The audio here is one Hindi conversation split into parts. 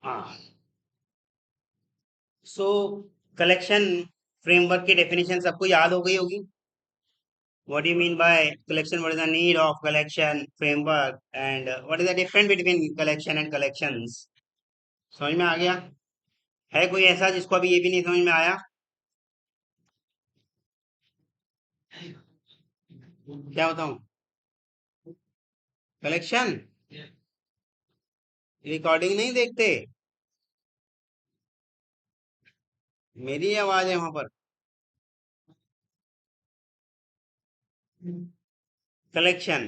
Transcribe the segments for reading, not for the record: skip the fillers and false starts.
हाँ। सो कलेक्शन फ्रेमवर्क की डेफिनेशन सबको याद हो गई होगी। What you mean bye collection, what is the need of collection framework, and what is the difference between collection and collections. समझ में आ गया? है कोई ऐसा जिसको अभी ये भी नहीं समझ में आया? क्या बताऊं? कलेक्शन रिकॉर्डिंग नहीं देखते? मेरी आवाज है वहां पर। कलेक्शन,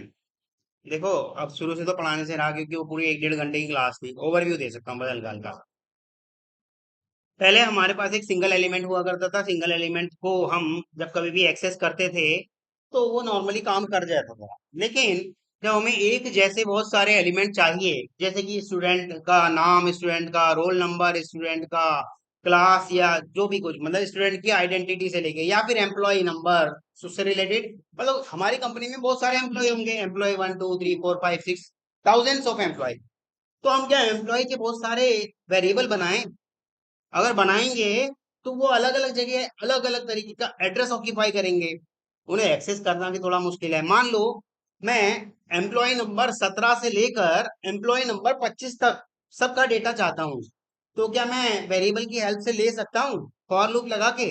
देखो, अब शुरू से तो पढ़ाने से रहा क्योंकि वो पूरी 1 डेढ़ घंटे की क्लास थी। ओवरव्यू दे सकता हूँ बदल गाल का। पहले हमारे पास एक सिंगल एलिमेंट हुआ करता था। सिंगल एलिमेंट को हम जब कभी भी एक्सेस करते थे तो वो नॉर्मली काम कर जाता था। लेकिन जब हमें एक जैसे बहुत सारे एलिमेंट चाहिए, जैसे कि स्टूडेंट का नाम, स्टूडेंट का रोल नंबर, स्टूडेंट का क्लास, या जो भी कुछ, मतलब स्टूडेंट की आइडेंटिटी से लेके, या फिर एम्प्लॉय नंबर उससे रिलेटेड, मतलब हमारी कंपनी में बहुत सारे एम्प्लॉय होंगे, एम्प्लॉय 1 2 3 4 5 6, थाउजेंड्स ऑफ एम्प्लॉय। तो हम क्या एम्प्लॉय के बहुत सारे वेरिएबल बनाएं? अगर बनाएंगे तो वो अलग अलग जगह अलग अलग तरीके का एड्रेस ऑक्यूपाई करेंगे। उन्हें एक्सेस करना भी थोड़ा मुश्किल है। मान लो मैं एम्प्लॉय नंबर 17 से लेकर एम्प्लॉय नंबर 25 तक सबका डेटा चाहता हूँ, तो क्या मैं वेरिएबल की हेल्प से ले सकता हूँ फॉर लूप लगा के?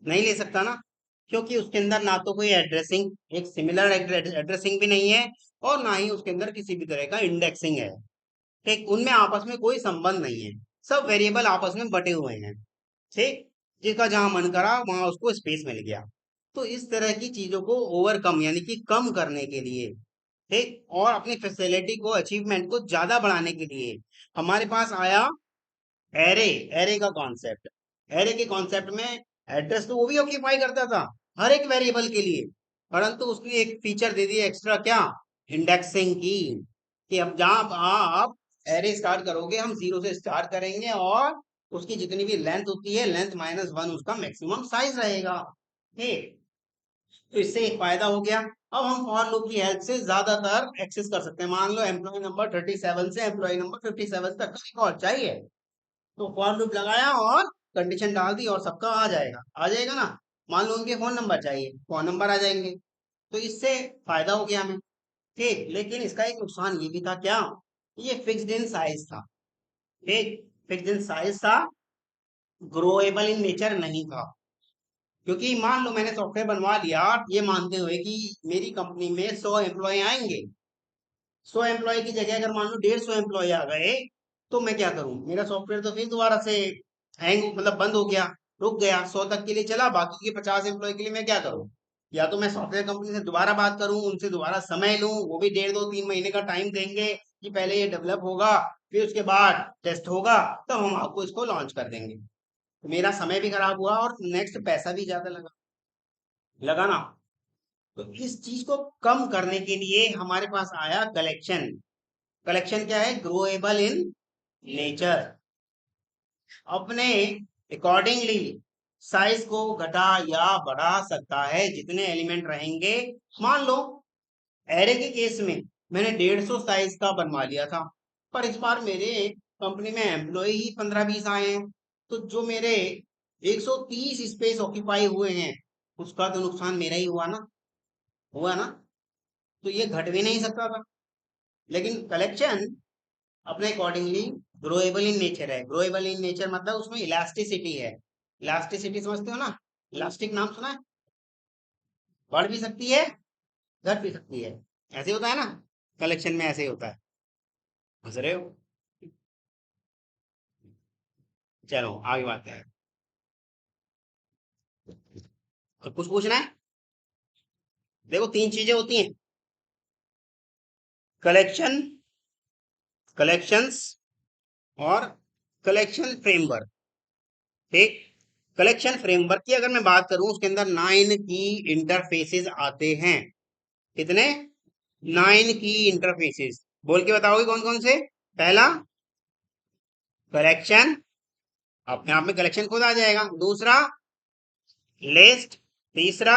नहीं ले सकता ना, क्योंकि उसके अंदर ना तो कोई एड्रेसिंग, एक सिमिलर एड्रेसिंग भी नहीं है, और ना ही उसके अंदर किसी भी तरह का इंडेक्सिंग है। ठीक, उनमें आपस में कोई संबंध नहीं है। सब वेरिएबल आपस में बटे हुए हैं। ठीक, जिसका जहां मन करा वहां उसको स्पेस मिल गया। तो इस तरह की चीजों को ओवरकम यानी कि कम करने के लिए, ठीक, और अपनी फैसिलिटी को, अचीवमेंट को ज्यादा बढ़ाने के लिए हमारे पास आया एरे। एरे का कॉन्सेप्ट, एरे के कॉन्सेप्ट में एड्रेस तो वो भी ऑक्यूपाई करता था हर एक वेरिएबल के लिए, परंतु उसने एक फीचर दे दी एक्स्ट्रा, क्या? इंडेक्सिंग की। कि अब जहां आप एरे स्टार्ट करोगे, हम जीरो से स्टार्ट करेंगे, और उसकी जितनी भी लेंथ होती है, लेंथ -1 उसका मैक्सिमम साइज रहेगा। ठीक, तो इससे एक फायदा हो गया। अब हम फॉर लूप की हेल्प से ज्यादातर एक्सेस कर सकते हैं। मान लो एम्प्लॉय नंबर 37 से एम्प्लॉय नंबर 57 तक का रिकॉर्ड चाहिए, तो फॉर लूप लगाया और कंडीशन डाल दी और सबका आ जाएगा ना। मान लो उनके फोन नंबर चाहिए, फोन नंबर आ जाएंगे। तो इससे फायदा हो गया हमें। ठीक, लेकिन इसका एक नुकसान ये भी था, क्या? ये फिक्स्ड इन साइज था। ठीक, फिक्स्ड इन साइज था, ग्रोएबल इन नेचर नहीं था। क्योंकि मान लो मैंने सॉफ्टवेयर बनवा लिया ये मानते हुए कि मेरी कंपनी में 100 एम्प्लॉय आएंगे। 100 एम्प्लॉय की जगह अगर मान लो 150 एम्प्लॉय आ गए, तो मैं क्या करूं? मेरा सॉफ्टवेयर तो फिर दोबारा से हैंग, मतलब बंद हो गया, रुक गया। 100 तक के लिए चला, बाकी के 50 एम्प्लॉय के लिए मैं क्या करूं? या तो मैं सॉफ्टवेयर कंपनी से दोबारा बात करूं, उनसे दोबारा समय लूं, वो भी 1.5 2 3 महीने का टाइम देंगे कि पहले ये डेवलप होगा, फिर उसके बाद टेस्ट होगा, तब हम आपको इसको लॉन्च कर देंगे। तो मेरा समय भी खराब हुआ और नेक्स्ट पैसा भी ज्यादा लगा, लगा ना। तो इस चीज को कम करने के लिए हमारे पास आया कलेक्शन। कलेक्शन क्या है? ग्रोएबल इन नेचर। अपने अकॉर्डिंगली साइज को घटा या बढ़ा सकता है जितने एलिमेंट रहेंगे। मान लो एरे के केस में मैंने 150 साइज का बनवा लिया था, पर इस बार मेरे कंपनी में एम्प्लॉय ही 15 20 आए हैं, तो जो मेरे 130 स्पेस ऑक्यूपाई हुए हैं उसका तो नुकसान मेरा ही हुआ ना। हुआ ना। तो ये घट भी नहीं सकता था। लेकिन कलेक्शन अपने अकॉर्डिंगली ग्रोएबल इन नेचर है। ग्रोएबल इन नेचर मतलब उसमें इलास्टिसिटी है। इलास्टिसिटी समझते हो ना? इलास्टिक नाम सुना है? बढ़ भी सकती है, घट भी सकती है। ऐसे होता है ना, कलेक्शन में ऐसे ही होता है। समझ रहे हो? चलो आगे बात है। और कुछ पूछना है? देखो, 3 चीजें होती हैं: कलेक्शन, कलेक्शंस, और कलेक्शन फ्रेमवर्क। ठीक, कलेक्शन फ्रेमवर्क की अगर मैं बात करूं, उसके अंदर 9 की इंटरफेसेस आते हैं। कितने? 9 की इंटरफेसेस। बोल के बताओगे कौन कौन से? पहला कलेक्शन, अपने आप में कलेक्शन खुद आ जाएगा। दूसरा लिस्ट, तीसरा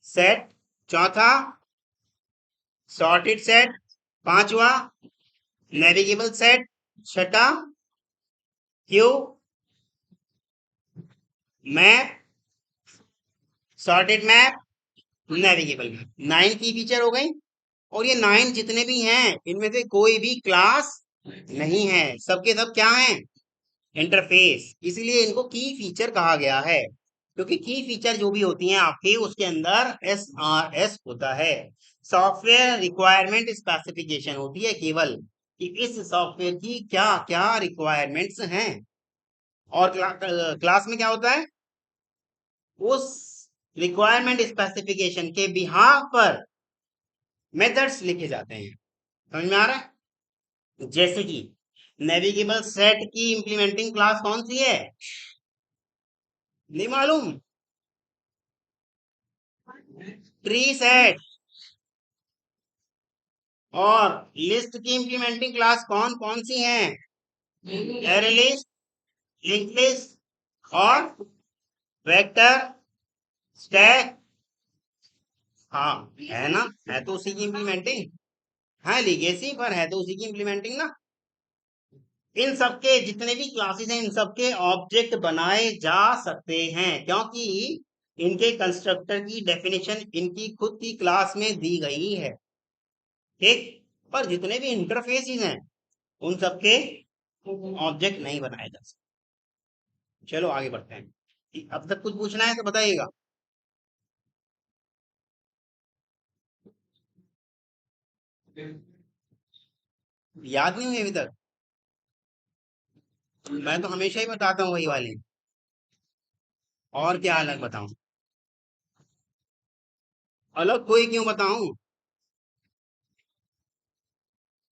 सेट, चौथा सॉर्टेड सेट, पांचवा नेविगेबल सेट, छठा Q, map, sorted map, navigable map. 9 की फीचर हो गई। और ये 9 जितने भी हैं इनमें से कोई भी क्लास नहीं है, सबके सब क्या हैं, इंटरफेस। इसीलिए इनको की फीचर कहा गया है, क्योंकि की फीचर जो भी होती हैं आपकी उसके अंदर SRS होता है, सॉफ्टवेयर रिक्वायरमेंट स्पेसिफिकेशन होती है केवल, कि इस सॉफ्टवेयर की क्या क्या रिक्वायरमेंट्स हैं। और क्लास में क्या होता है, उस रिक्वायरमेंट स्पेसिफिकेशन के बिहाफ पर मेथड्स लिखे जाते हैं। समझ में आ रहा है? जैसे कि नेविगेबल सेट की इंप्लीमेंटिंग क्लास कौन सी है, नहीं मालूम? Tree set. और लिस्ट की इंप्लीमेंटिंग क्लास कौन कौन सी हैं, एरे लिस्ट, लिंक लिस्ट और वेक्टर, स्टैक। हाँ, है ना, है तो उसी की इंप्लीमेंटिंग। हाँ, लीगेसी पर है तो उसी की इंप्लीमेंटिंग ना। इन सबके जितने भी क्लासेस हैं इन सबके ऑब्जेक्ट बनाए जा सकते हैं, क्योंकि इनके कंस्ट्रक्टर की डेफिनेशन इनकी खुद की क्लास में दी गई है। ठीक। पर जितने भी इंटरफेसेस हैं उन सबके ऑब्जेक्ट नहीं बनाए जा सकते। चलो आगे बढ़ते हैं, अब तक कुछ पूछना है तो बताइएगा। याद नहीं हुई अभी तक? मैं तो हमेशा ही बताता हूँ वही वाली। और क्या अलग बताऊं? अलग कोई क्यों बताऊं?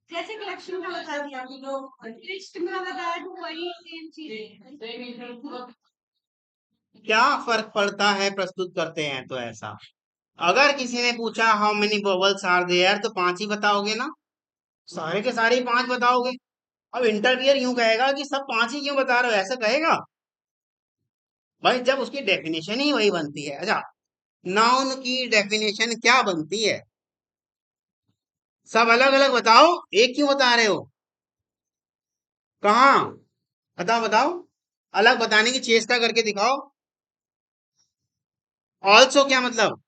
जैसे कलेक्शन का बता दिया कि लोग लिस्ट में बताया तो वही सेम चीज। क्या फर्क पड़ता है, प्रस्तुत करते हैं तो ऐसा। अगर किसी ने पूछा how many bubbles are there तो 5 ही बताओगे ना, सारे के सारे ही 5 बताओगे। अब इंटरव्यूअर यूं कहेगा कि सब 5 ही क्यों बता रहे हो, ऐसा कहेगा? भाई जब उसकी डेफिनेशन ही वही बनती है। अच्छा, नाउन की डेफिनेशन क्या बनती है, सब अलग अलग बताओ, एक क्यों बता रहे हो? कहाँ? बताओ बताओ, अलग बताने की चेष्टा करके दिखाओ। ऑल्सो क्या मतलब?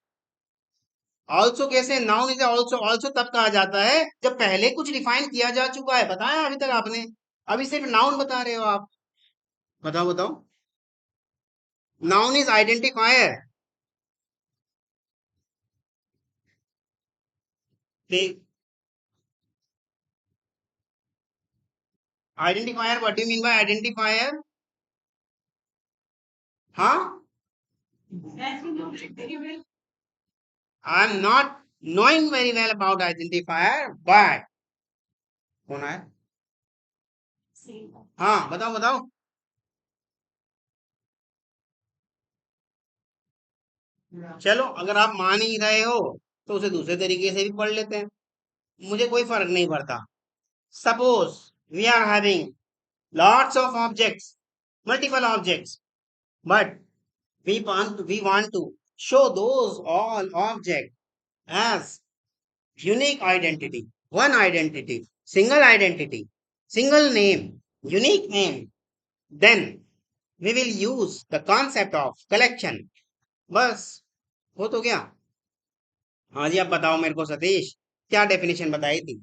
ऑल्सो कैसे? नाउन इज ऑल्सो, ऑल्सो तब कहा जाता है जब पहले कुछ डिफाइन किया जा चुका है, बताया अभी तक आपने? अभी सिर्फ नाउन बता रहे हो आप। बताओ बताओ। Noun is identifier. Identifier, what do you mean by identifier? हाँ, I am not knowing very well about identifier but, होना है। हाँ बताओ बताओ। चलो अगर आप मान ही रहे हो तो उसे दूसरे तरीके से भी पढ़ लेते हैं, मुझे कोई फर्क नहीं पड़ता। Suppose we are having lots of objects, multiple objects, but we want to show those all objects as unique identity, one identity, single name, unique name. Then we will use the concept of collection. बस, हो तो गया। हाँ जी, अब बताओ मेरे को सतीश, क्या डेफिनेशन बताई थी?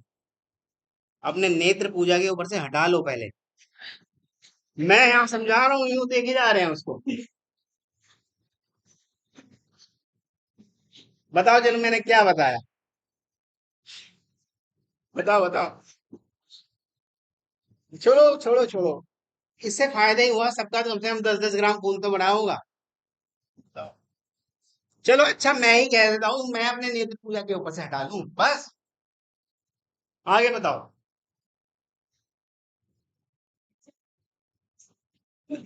अपने नेत्र पूजा के ऊपर से हटा लो पहले। मैं यहाँ समझा रहा हूँ, यूं देखे जा रहे हैं उसको। बताओ चलो मैंने क्या बताया, बताओ बताओ। छोड़ो छोड़ो छोड़ो, इससे फायदा ही हुआ सबका, तो कम से कम 10-10 ग्राम खून तो बढ़ा होगा। बताओ। चलो अच्छा, मैं ही कह देता हूँ, मैं अपने नेत्र पूजा के ऊपर से हटा लूं बस। आगे बताओ।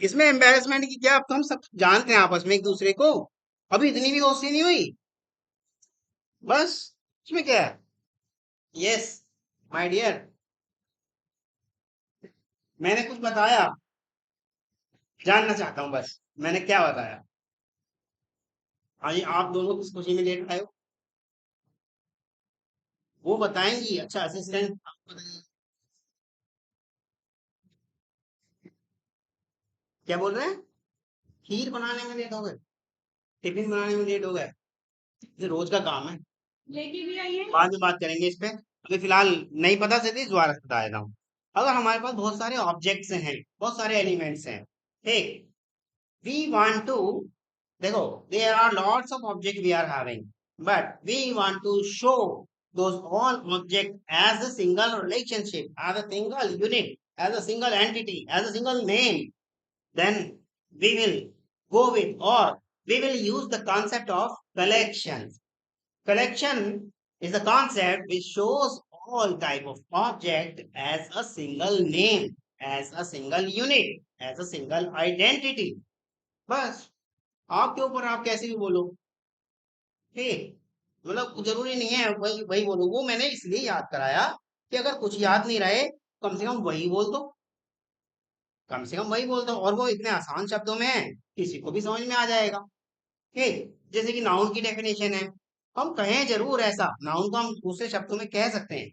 इसमें एम्बेरसमेंट की क्या, अब तो हम सब जानते हैं आपस में एक दूसरे को, अभी इतनी भी दोस्ती नहीं हुई। बस, इसमें क्या है? यस माय डियर, मैंने कुछ बताया, जानना चाहता हूँ बस मैंने क्या बताया। हाँ आप दोनों किस खुशी में लेट आए हो? वो बताएंगी, अच्छा असिस्टेंट। क्या बोल रहे हैं? खीर बनाने में लेट हो गए, टिफिन बनाने में लेट हो गए, ये रोज का काम है। लेके भी आइए, बाद में बात करेंगे इस पे। अभी फिलहाल नहीं पता चलती, दोबारा से बता देता हूँ। अगर हमारे पास बहुत सारे ऑब्जेक्ट्स हैं, बहुत सारे एलिमेंट्स हैं, ठीक, we want to, देखो, there are lots of objects we are having, but we want to show those all objects as a single relationship, as a single unit, as a single entity, as a single name. Then we will go with, or we will use the concept of collection. Collection is a concept which shows all type of object as a single name, as a single unit, as a single identity. बस, आपके ऊपर आप कैसे भी बोलो, ठीक, मतलब जरूरी नहीं है वही वही बोलो। वो मैंने इसलिए याद कराया कि अगर कुछ याद नहीं रहे, कम से कम वही बोल दो, कम से कम वही बोल दो, और वो इतने आसान शब्दों में है, किसी को भी समझ में आ जाएगा। ठीक, जैसे कि नाउन की डेफिनेशन है, हम कहें जरूर ऐसा, नाउन को हम दूसरे शब्दों में कह सकते हैं।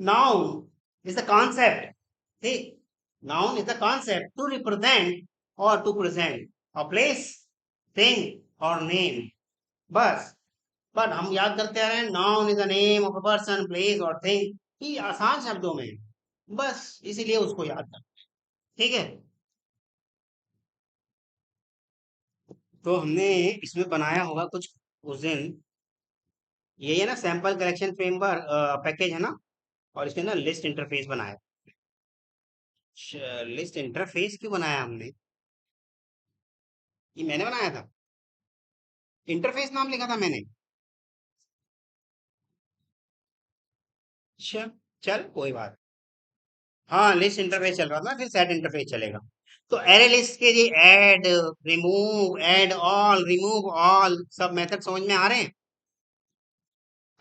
नाउन इज द कॉन्सेप्ट, ठीक, noun is the concept to represent और to present a place, thing और नेम, बस। बट हम याद करते आ रहे हैं noun is the name of a person, place और थिंग, ये आसान शब्दों में, बस इसीलिए उसको याद कर, ठीक है। तो हमने इसमें बनाया होगा कुछ उस दिन, ये है ना सैंपल कलेक्शन फ्रेमवर्क पैकेज है ना, और इसके अंदर लिस्ट इंटरफेस बनाया। लिस्ट इंटरफेस क्यों बनाया हमने? ये मैंने बनाया था, इंटरफेस नाम लिखा था मैंने। अच्छा, चल कोई बात। हाँ, लिस्ट इंटरफेस चल रहा था, फिर सेट इंटरफेस चलेगा। तो एरे लिस्ट के लिए add, remove, add all, remove all, सब मेथड समझ में आ रहे हैं?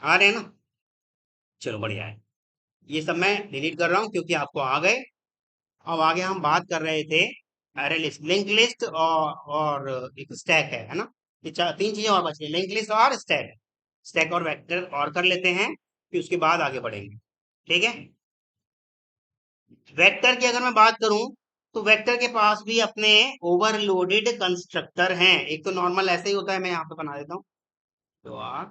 आ रहे हैं ना? चलो बढ़िया है। ये सब मैं डिलीट कर रहा हूँ क्योंकि आपको आ गए। अब आगे हम बात कर रहे थे एरे लिस्ट, लिंक लिस्ट और एक स्टैक है ना? ये तीन चीजें और बची, लिंक लिस्ट और स्टैक। स्टैक और वेक्टर और कर लेते हैं, फिर उसके बाद आगे बढ़ेंगे, ठीक है। वेक्टर की अगर मैं बात करूं, तो वेक्टर के पास भी अपने ओवरलोडेड कंस्ट्रक्टर हैं। एक तो नॉर्मल ऐसे ही होता है, मैं यहाँ पे बना देता हूँ, तो आर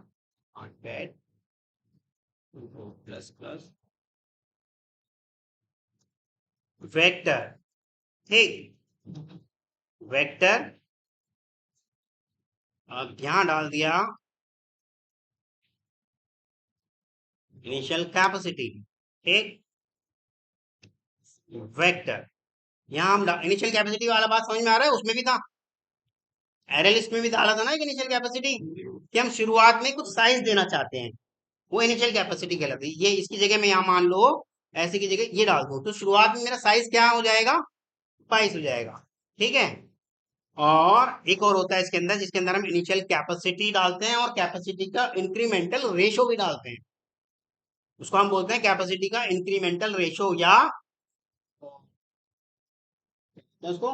प्लस प्लस वेक्टर, ठीक, वेक्टर, अब यहाँ डाल दिया इनिशियल कैपेसिटी, ठीक, वेक्टर। यहाँ हम इनिशियल कैपेसिटी वाला बात समझ में आ रहा है, उसमें भी था, एरे लिस्ट में भी डाला था ना एक इनिशियल कैपेसिटी, कि हम शुरुआत में कुछ साइज देना चाहते हैं, वो इनिशियल कैपेसिटी कहलाती है। ये इसकी जगह में यहाँ मान लो ऐसे की जगह ये डाल दो, तो शुरुआत में मेरा साइज क्या हो जाएगा? 22 हो जाएगा, ठीक है। और एक और होता है इसके अंदर, जिसके अंदर हम इनिशियल कैपेसिटी डालते हैं और कैपेसिटी का इंक्रीमेंटल रेशो भी डालते हैं, उसको हम बोलते हैं कैपेसिटी का इंक्रीमेंटल रेशो, या उसको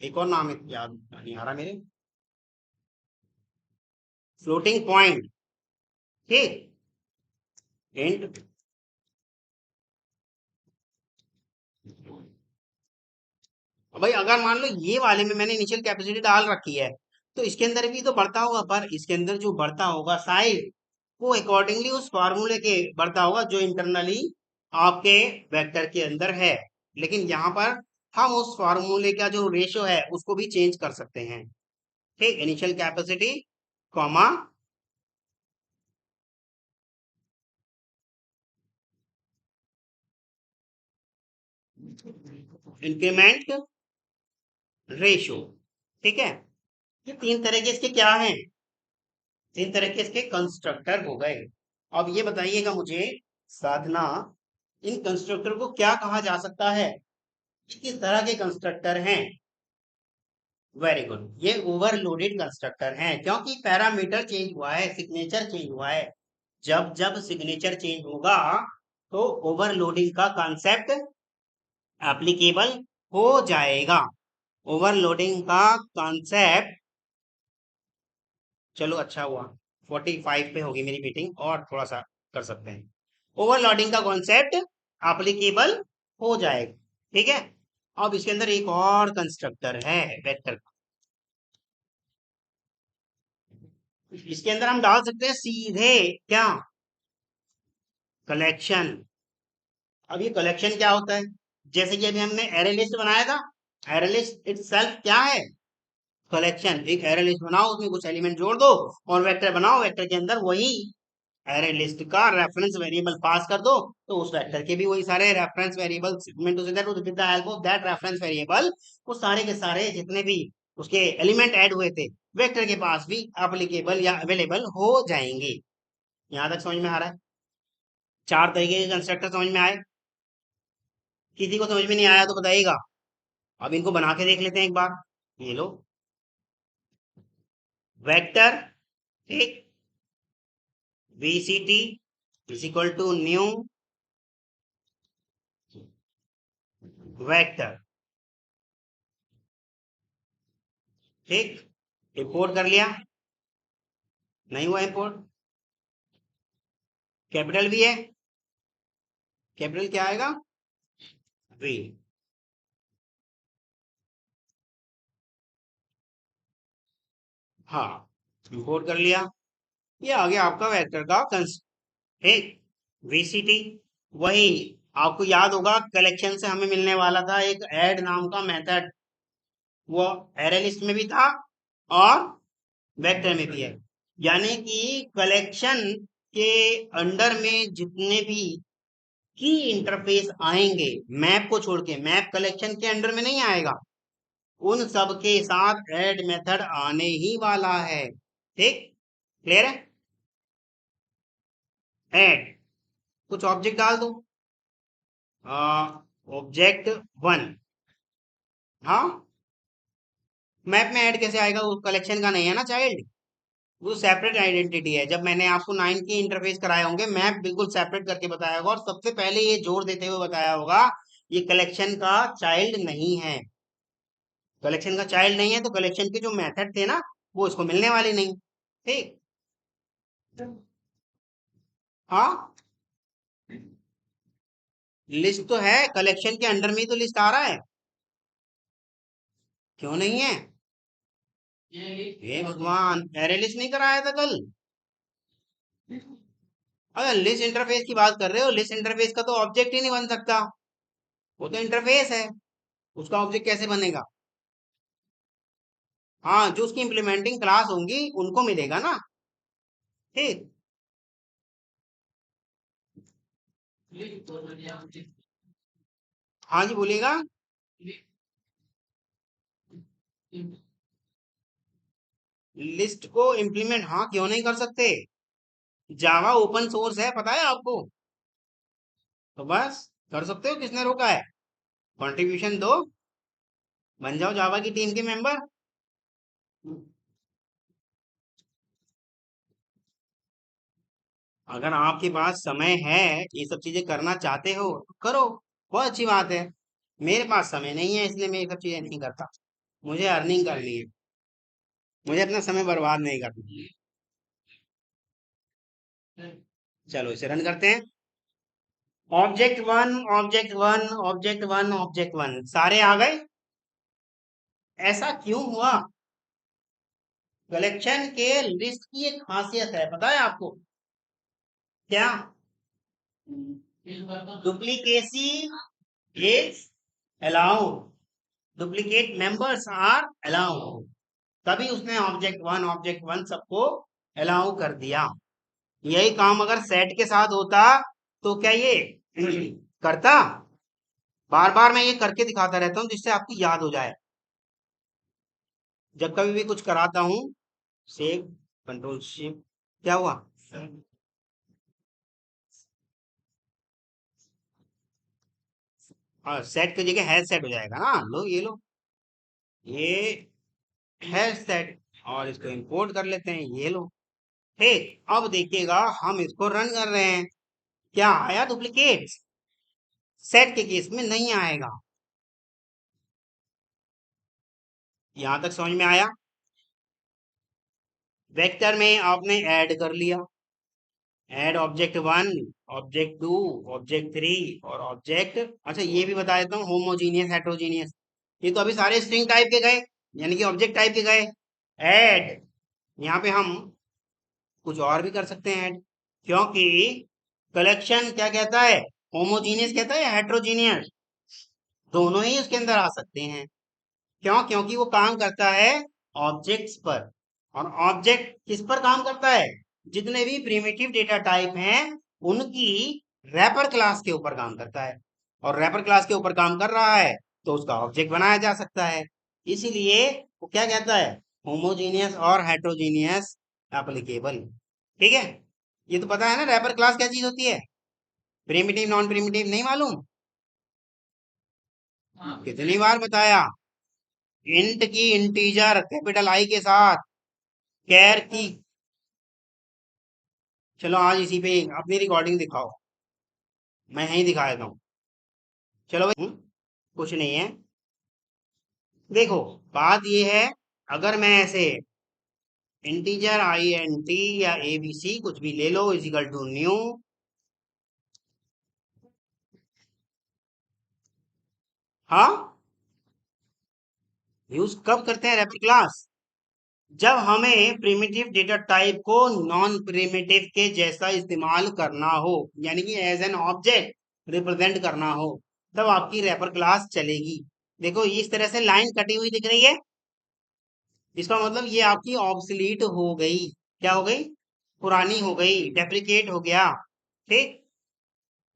एक और नाम याद नहीं आ रहा मेरे, फ्लोटिंग पॉइंट, ठीक, इंट। भाई अगर मान लो ये वाले में मैंने इनिशियल कैपेसिटी डाल रखी है, तो इसके अंदर भी तो बढ़ता होगा, पर इसके अंदर जो बढ़ता होगा साइज, वो अकॉर्डिंगली उस फार्मूले के बढ़ता होगा जो इंटरनली आपके वेक्टर के अंदर है। लेकिन यहाँ पर हम उस फार्मूले का जो रेशो है उसको भी चेंज कर सकते हैं, ठीक, initial capacity comma increment ratio, ठीक है। ये तीन तरह के इसके क्या हैं? तीन तरह के इसके कंस्ट्रक्टर हो गए। अब ये बताइएगा मुझे, साधना, इन कंस्ट्रक्टर को क्या कहा जा सकता है? किस तरह के कंस्ट्रक्टर हैं? वेरी गुड, ये ओवरलोडेड कंस्ट्रक्टर हैं, क्योंकि पैरामीटर चेंज हुआ है, सिग्नेचर चेंज हुआ है। जब जब सिग्नेचर चेंज होगा, तो ओवरलोडिंग का कॉन्सेप्ट एप्लीकेबल हो जाएगा। ओवरलोडिंग का कॉन्सेप्ट, चलो अच्छा हुआ 45 पे होगी मेरी मीटिंग, और थोड़ा सा कर सकते हैं। ओवरलोडिंग का कॉन्सेप्ट एप्लीकेबल हो जाएगा, ठीक है। अब इसके अंदर एक और कंस्ट्रक्टर है वेक्टर का। इसके अंदर हम डाल सकते हैं सीधे क्या, कलेक्शन। अब ये कलेक्शन क्या होता है, जैसे कि अभी हमने एरे लिस्ट बनाया था, एरे लिस्ट इटसेल्फ क्या है, कलेक्शन। एक एरे लिस्ट बनाओ, उसमें कुछ एलिमेंट जोड़ दो और वेक्टर बनाओ, वेक्टर के अंदर वही एरे लिस्ट का रेफरेंस वेरिएबल पास कर दो, तो उस वेक्टर के भी वही सारे reference variables mean to say that with the help of that reference variable वो सारे के सारे जितने भी उसके एलिमेंट ऐड हुए थे वेक्टर के पास भी एप्लीकेबल या अवेलेबल हो जाएंगे। यहां तक समझ में आ रहा है? चार तरीके के कंस्ट्रक्टर समझ में आए? किसी को समझ में नहीं आया तो बताइएगा। अब इनको बना के देख लेते हैं एक बार। ये लो, वेक्टर, ठीक, VCT is equal to new vector, ठीक, इंपोर्ट कर लिया, नहीं हुआ इंपोर्ट, कैपिटल भी है, कैपिटल क्या आएगा, वी, हाँ, इंपोर्ट कर लिया, ये आ गया आपका वेक्टर का कंस, ठीक, VCT। वही आपको याद होगा कलेक्शन से हमें मिलने वाला था एक ऐड नाम का मेथड, वो एरे लिस्ट में भी था और वेक्टर में भी है। यानी कि कलेक्शन के अंडर में जितने भी की इंटरफेस आएंगे, मैप को छोड़ के, मैप कलेक्शन के अंडर में नहीं आएगा, उन सब के साथ ऐड मेथड आने ही वाला है, ठीक, क्लियर है? ऐड, कुछ ऑब्जेक्ट डाल दो, ऑब्जेक्ट वन, हाँ, मैप में ऐड कैसे आएगा, वो कलेक्शन का नहीं है ना चाइल्ड, वो सेपरेट आइडेंटिटी है। जब मैंने आपको 9 की इंटरफेस कराए होंगे, मैप बिल्कुल सेपरेट करके बताया होगा और सबसे पहले ये जोर देते हुए बताया होगा ये कलेक्शन का चाइल्ड नहीं है। कलेक्शन का चाइल्ड नहीं है तो कलेक्शन के जो मेथड थे ना वो इसको मिलने वाले नहीं, ठीक, हाँ, लिस्ट तो है, कलेक्शन के अंडर में ही तो लिस्ट आ रहा है, क्यों नहीं है? हे भगवान, एरे लिस्ट नहीं कराया था कल? अगर लिस्ट इंटरफेस की बात कर रहे हो, लिस्ट इंटरफेस का तो ऑब्जेक्ट ही नहीं बन सकता, वो तो इंटरफेस है, उसका ऑब्जेक्ट कैसे बनेगा? हाँ, जो उसकी इम्प्लीमेंटिंग क्लास होंगी उनको मिलेगा ना, ठीक, हाँ जी बोलिएगा। लिस्ट को इम्प्लीमेंट, हाँ क्यों नहीं कर सकते, जावा ओपन सोर्स है, पता है आपको, तो बस कर सकते हो, किसने रोका है? कंट्रीब्यूशन दो, बन जाओ जावा की टीम के मेंबर। अगर आपके पास समय है, ये सब चीजें करना चाहते हो तो करो, बहुत अच्छी बात है। मेरे पास समय नहीं है इसलिए मैं ये सब चीजें नहीं करता, मुझे अर्निंग करनी है, मुझे अपना समय बर्बाद नहीं करना। चलो इसे रन करते हैं। Object one, object one, object one, object one, सारे आ गए। ऐसा क्यों हुआ? कलेक्शन के लिस्ट की एक खासियत है, पता है आपको क्या? Duplicacy is allowed, duplicate members are allowed, तभी उसने ऑब्जेक्ट वन सबको अलाउ कर दिया। यही काम अगर सेट के साथ होता तो क्या ये करता? बार बार मैं ये करके दिखाता रहता हूँ जिससे आपको याद हो जाए, जब कभी भी कुछ कराता हूँ। सेव, कंट्रोल शिफ्ट, क्या हुआ? हाँ, सेट की जगह हैज सेट हो जाएगा ना, लो ये लो, ये हैज सेट, और इसको इंपोर्ट कर लेते हैं, ये लो, ठीक। अब देखिएगा हम इसको रन कर रहे हैं, क्या आया? डुप्लीकेट, सेट के केस में नहीं आएगा। यहां तक समझ में आया? वेक्टर में आपने ऐड कर लिया, add object one, object two, object three और ऑब्जेक्ट, अच्छा ये भी बता देता हूँ, होमोजीनियस हेट्रोजीनियस। ये तो अभी सारे स्ट्रिंग टाइप के गए, यानी कि ऑब्जेक्ट टाइप के गए। ऐड, यहाँ पे हम कुछ और भी कर सकते हैं ऐड, क्योंकि कलेक्शन क्या कहता है, होमोजीनियस कहता है या हेट्रोजीनियस, दोनों ही उसके अंदर आ सकते हैं। क्यों? क्योंकि वो काम करता है ऑब्जेक्ट्स पर, और ऑब्जेक्ट किस पर काम करता है, जितने भी प्रिमिटिव डेटा टाइप हैं उनकी रैपर क्लास के ऊपर काम करता है, और रैपर क्लास के ऊपर काम कर रहा है तो उसका ऑब्जेक्ट बनाया जा सकता है। इसीलिए वो क्या कहता है, होमोजीनियस और हेट्रोजीनियस एप्लीकेबल। ठीक है, ये तो पता है ना रैपर क्लास क्या चीज होती है, प्रिमिटिव नॉन प्रिमिटिव नहीं मालूम? कितनी बार बताया, इंट की इंटीजर कैपिटल आई के साथ, कैर की, चलो आज इसी पे अपनी रिकॉर्डिंग दिखाओ, मैं यहीं दिखा देता हूँ। चलो भाई, कुछ नहीं है। देखो, बात ये है, अगर मैं ऐसे इंटीजर आई एन टी या ए बी सी कुछ भी ले लो इजिकल टू न्यू, हाँ, यूज कब करते हैं रैपिड क्लास, जब हमें प्रिमिटिव डेटा टाइप को नॉन प्रिमिटिव के जैसा इस्तेमाल करना हो, यानी कि एज एन ऑब्जेक्ट रिप्रेजेंट करना हो, तब आपकी रैपर क्लास चलेगी। देखो इस तरह से लाइन कटी हुई दिख रही है, इसका मतलब ये आपकी ऑब्सलीट हो गई, क्या हो गई, पुरानी हो गई, डेप्रिकेट हो गया। ठीक,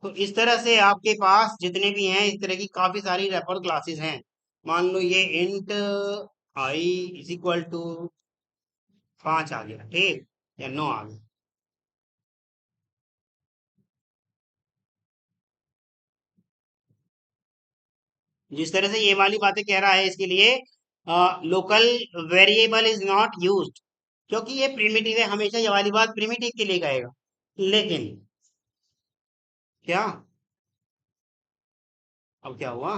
तो इस तरह से आपके पास जितने भी हैं इस तरह की काफी सारी रैपर क्लासेस हैं। मान लो ये int I is equal to 5 आ गया, ठीक, या 9 आ गया। जिस तरह से ये वाली बातें कह रहा है इसके लिए local variable is not used, क्योंकि ये प्रिमिटिव है, हमेशा ये वाली बात प्रिमिटिव के लिए कहेगा। लेकिन क्या, अब क्या हुआ,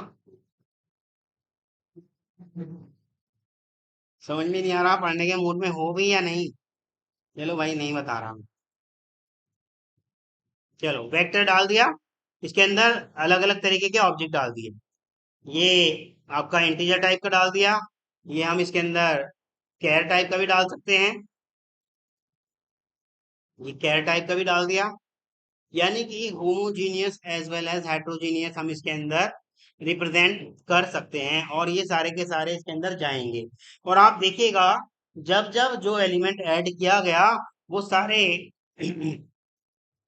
समझ में नहीं आ रहा, पढ़ने के मूड में हो भी या नहीं? चलो भाई नहीं बता रहा हूँ। चलो वेक्टर डाल दिया, इसके अंदर अलग अलग तरीके के ऑब्जेक्ट डाल दिए, ये आपका इंटीजर टाइप का डाल दिया, ये हम इसके अंदर कैर टाइप का भी डाल सकते हैं, ये कैर टाइप का भी डाल दिया, यानी कि homogeneous as well as heterogeneous हम इसके अंदर रिप्रेजेंट कर सकते हैं, और ये सारे के सारे इसके अंदर जाएंगे। और आप देखिएगा, जब जब जो एलिमेंट ऐड किया गया वो सारे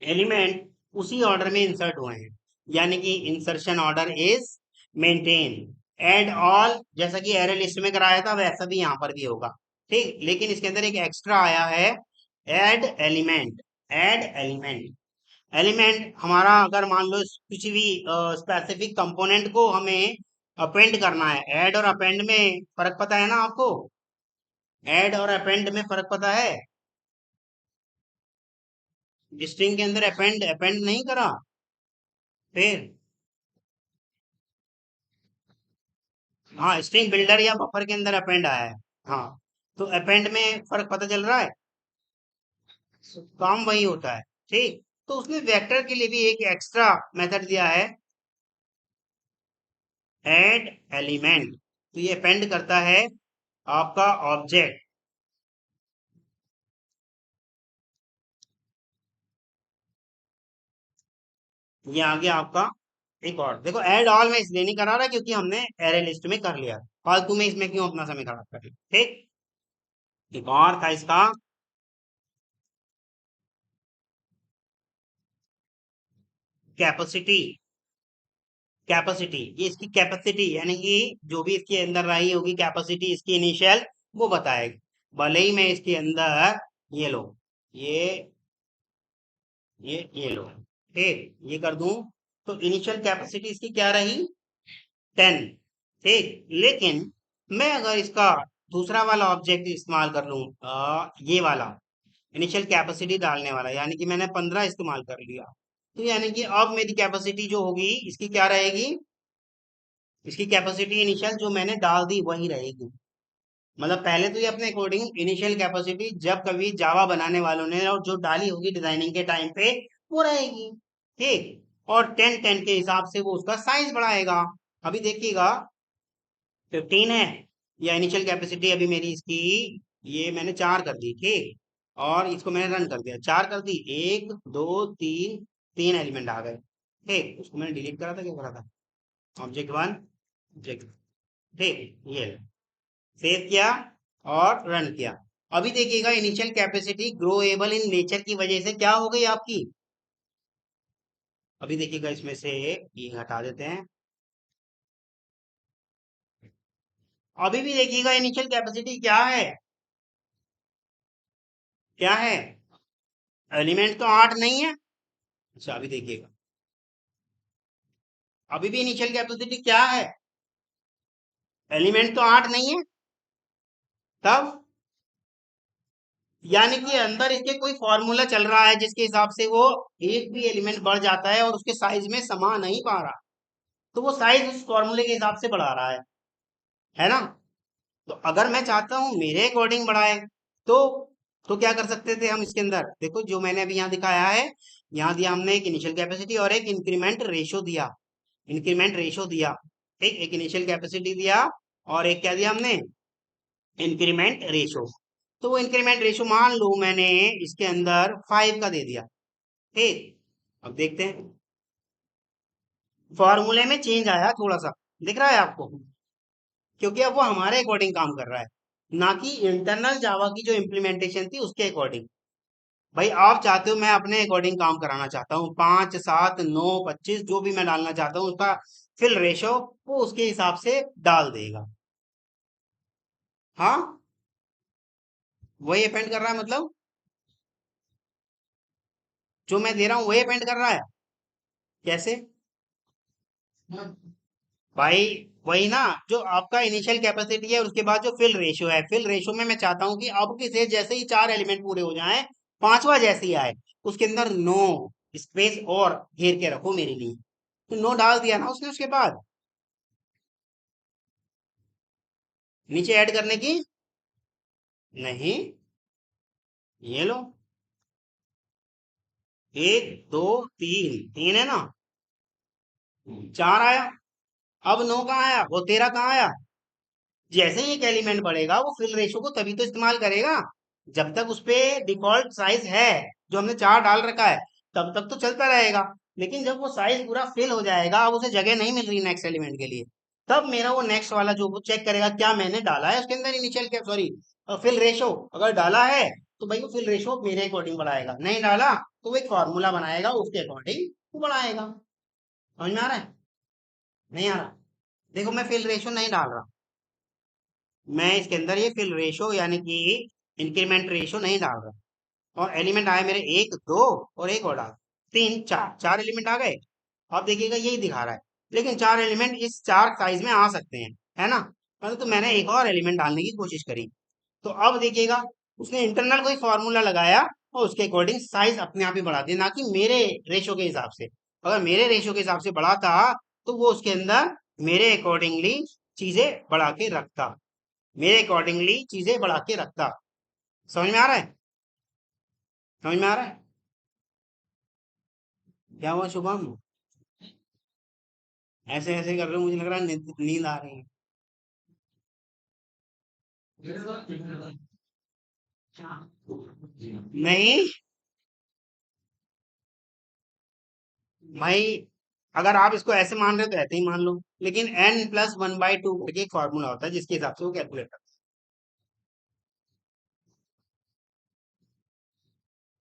एलिमेंट उसी ऑर्डर में इंसर्ट हुए हैं, यानी कि insertion order is maintain. Add all जैसा कि एरे लिस्ट में कराया था वैसा भी यहाँ पर भी होगा, ठीक, लेकिन इसके अंदर एक एक्स्ट्रा आया है, add element. Add element, element हमारा अगर मान लो किसी भी स्पेसिफिक कंपोनेंट को हमें अपेंड करना है, ऐड और अपेंड में फर्क पता है ना आपको, ऐड और अपेंड में फर्क पता है, स्ट्रिंग के अंदर अपेंड अपेंड नहीं करा, फिर हाँ स्ट्रिंग बिल्डर या बफर के अंदर अपेंड आया है, हाँ, तो अपेंड में फर्क पता चल रहा है, काम वही होता है, ठीक। तो उसने वेक्टर के लिए भी एक एक्स्ट्रा मेथड दिया है, ऐड एलिमेंट, तो ये अपेंड करता है आपका ऑब्जेक्ट, ये आ गया आपका। एक और देखो, ऐड ऑल में इसलिए नहीं करा रहा क्योंकि हमने एरे लिस्ट में कर लिया, फालतू में इसमें क्यों अपना समय खराब कर लिया, ठीक। एक और था इसका, कैपेसिटी। कैपेसिटी, ये इसकी कैपेसिटी यानी कि जो भी इसके अंदर रही होगी कैपेसिटी इसकी इनिशियल, वो बताएगी। भले ही मैं इसके अंदर ये लो, ये ये लो, ठीक, ये कर दूं, तो इनिशियल कैपेसिटी इसकी क्या रही, 10, ठीक। लेकिन मैं अगर इसका दूसरा वाला ऑब्जेक्ट इस्तेमाल कर लूं, ये वाला इनिशियल कैपेसिटी डालने वाला, यानी कि मैंने 15 इस्तेमाल कर लिया, तो यानी कि अब मेरी कैपेसिटी जो होगी इसकी क्या रहेगी, इसकी कैपेसिटी इनिशियल जो मैंने डाल दी वही रहेगी, मतलब पहले तो ये अपने अकॉर्डिंग इनिशियल कैपेसिटी जब कभी जावा बनाने वालों ने और जो डाली होगी डिजाइनिंग के टाइम पे वो रहेगी। ठीक, और 10 10 के हिसाब से वो उसका साइज बढ़ाएगा। अभी देखिएगा 15 है, या इनिशियल कैपेसिटी अभी मेरी इसकी, ये मैंने 4 कर दी। ठीक, और इसको मैंने रन कर दिया, 4 कर दी, 1 2 3, 3 एलिमेंट आ गए। ठीक, उसको मैंने डिलीट करा था, क्या करा था, ऑब्जेक्ट वन, ऑब्जेक्ट, ठीक, ये सेव किया और रन किया। अभी देखिएगा इनिशियल कैपेसिटी ग्रोएबल इन नेचर की वजह से क्या हो गई आपकी। अभी देखिएगा इसमें से ये हटा देते हैं। अभी भी देखिएगा इनिशियल कैपेसिटी क्या है, क्या है, एलिमेंट तो 8 नहीं है। अच्छा अभी देखिएगा, अभी भी इनिशियल कैपेसिटी क्या है, एलिमेंट तो 8 नहीं है। तब यानी कि अंदर इसके कोई फॉर्मूला चल रहा है जिसके हिसाब से वो एक भी एलिमेंट बढ़ जाता है और उसके साइज में समा नहीं पा रहा, तो वो साइज उस फॉर्मूले के हिसाब से बढ़ा रहा है ना। तो अगर मैं चाहता हूं मेरे अकॉर्डिंग बढ़ाए, तो तो क्या कर सकते थे हम इसके अंदर, देखो जो मैंने अभी यहाँ दिखाया है, यहाँ दिया हमने एक इनिशियल कैपेसिटी और एक इंक्रीमेंट रेशो दिया, इंक्रीमेंट रेशो दिया। ठीक, एक इनिशियल कैपेसिटी दिया और एक क्या दिया हमने, इंक्रीमेंट रेशो। तो वो इंक्रीमेंट रेशो मान लो मैंने इसके अंदर 5 का दे दिया। ठीक, अब देखते हैं फॉर्मूले में चेंज आया थोड़ा सा, दिख रहा है आपको, क्योंकि अब वो हमारे अकॉर्डिंग काम कर रहा है, ना कि इंटरनल जावा की जो इम्प्लीमेंटेशन थी उसके अकॉर्डिंग। भाई आप चाहते हो मैं अपने अकॉर्डिंग काम कराना चाहता हूँ, 5 7 9 25 जो भी मैं डालना चाहता हूँ उसका फिल रेशो वो उसके हिसाब से डाल देगा। हाँ, वही अपेंड कर रहा है, मतलब जो मैं दे रहा हूँ वही अपेंड कर रहा है। कैसे, भाई वही ना, जो आपका इनिशियल कैपेसिटी है उसके बाद जो फिल रेशियो है, फिल रेशियो में मैं चाहता हूं कि अब के से जैसे ही 4 एलिमेंट पूरे हो जाएं, पांचवा जैसे ही आए उसके अंदर नो स्पेस और घेर के रखो मेरे लिए। तो नो डाल दिया ना उसने उसके बाद, नीचे ऐड करने की, नहीं, ये लो, 1 2 3, 3 है ना, 4 आया। अब नो कहाँ आया, वो 13 कहाँ आया। जैसे ही एक एलिमेंट बढ़ेगा वो फिल रेशो को तभी तो इस्तेमाल करेगा, जब तक उस पे डिफॉल्ट साइज है जो हमने 4 डाल रखा है तब तक तो चलता रहेगा। लेकिन जब वो साइज पूरा फिल हो जाएगा, अब उसे जगह नहीं मिल रही नेक्स्ट एलिमेंट के लिए, तब मेरा वो नेक्स्ट वाला जो वो चेक करेगा क्या मैंने डाला है उसके अंदर इनिशियल क्या, सॉरी, फिल रेशो। अगर डाला है तो भाई वो फिल रेशो मेरे अकॉर्डिंग बढ़ाएगा, नहीं डाला तो वो एक फॉर्मूला बनाएगा उसके अकॉर्डिंग वो बढ़ाएगा। समझ में आ रहा है, नहीं आ रहा। देखो मैं फिल रेशो नहीं डाल रहा, मैं इसके अंदर ये फिल रेशो यानी कि इंक्रीमेंट रेशो नहीं डाल रहा। और एलिमेंट आए मेरे 1 2 और एक और डाल, 3 4, 4 एलिमेंट आ गए। अब देखिएगा यही दिखा रहा है, लेकिन 4 एलिमेंट इस 4 साइज में आ सकते हैं, है ना। मतलब तो मैंने एक और एलिमेंट डालने की कोशिश करी, तो अब देखिएगा उसने इंटरनल कोई फॉर्मूला लगाया और उसके अकॉर्डिंग साइज अपने आप ही बढ़ा दिया, ना कि मेरे रेशो के हिसाब से। अगर मेरे रेशो के हिसाब से बढ़ाता तो वो उसके अंदर मेरे अकॉर्डिंगली चीजें बढ़ा के रखता, मेरे अकॉर्डिंगली चीजें बढ़ा के रखता। समझ में आ रहा है, समझ में आ रहा है। क्या हुआ शुभम, ऐसे ऐसे कर रहे हो, मुझे लग रहा है नींद आ रही है। नहीं भाई, अगर आप इसको ऐसे मान रहे हो तो ऐसे ही मान लो, लेकिन n+1/2 करके एक फॉर्मूला होता है जिसके हिसाब से वो कैलकुलेट करता है।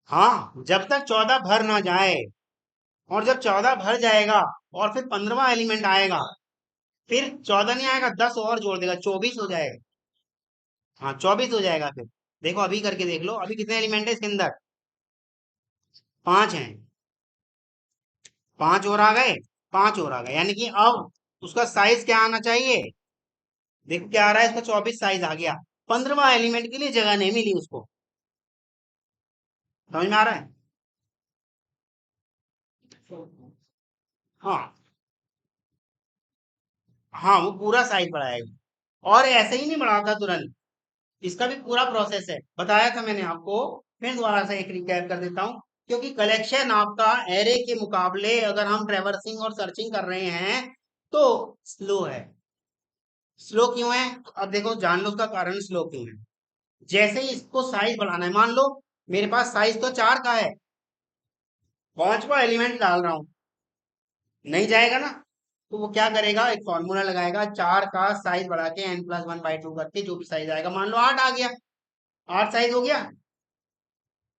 हाँ, जब तक 14 भर ना जाए, और जब 14 भर जाएगा और फिर 15वां एलिमेंट आएगा, फिर 14 नहीं आएगा, 10 और जोड़ देगा, 24 हो जाएगा। हाँ 24 हो जाएगा फिर। देखो अभी करके देख लो, अभी कितने एलिमेंट है इसके अंदर, 5 हैं, 5 और आ गए, 5 और आ गए, यानी कि अब उसका साइज क्या आना चाहिए, देखो क्या आ रहा है, इसका 24 साइज आ गया। 15वां एलिमेंट के लिए जगह नहीं मिली उसको। समझ में आ रहा है। हाँ, हाँ वो पूरा साइज बढ़ाएगा, और ऐसे ही नहीं बढ़ाता तुरंत, इसका भी पूरा प्रोसेस है, बताया था मैंने आपको। फिर दोबारा से एक रिकैप कर देता हूँ। क्योंकि कलेक्शन आपका एरे के मुकाबले अगर हम ट्रैवर्सिंग और सर्चिंग कर रहे हैं तो स्लो है। स्लो क्यों है? तो अब देखो, जान लो उसका कारण स्लो क्यों है। जैसे ही इसको साइज बढ़ाना है, मान लो मेरे पास साइज तो 4 का है, पांचवा एलिमेंट डाल रहा हूं, नहीं जाएगा ना। तो वो क्या करेगा, एक फॉर्मूला लगाएगा, 4 का साइज बढ़ा के n+1/2 करके जो भी साइज आएगा, मान लो 8 आ गया, 8 साइज हो गया।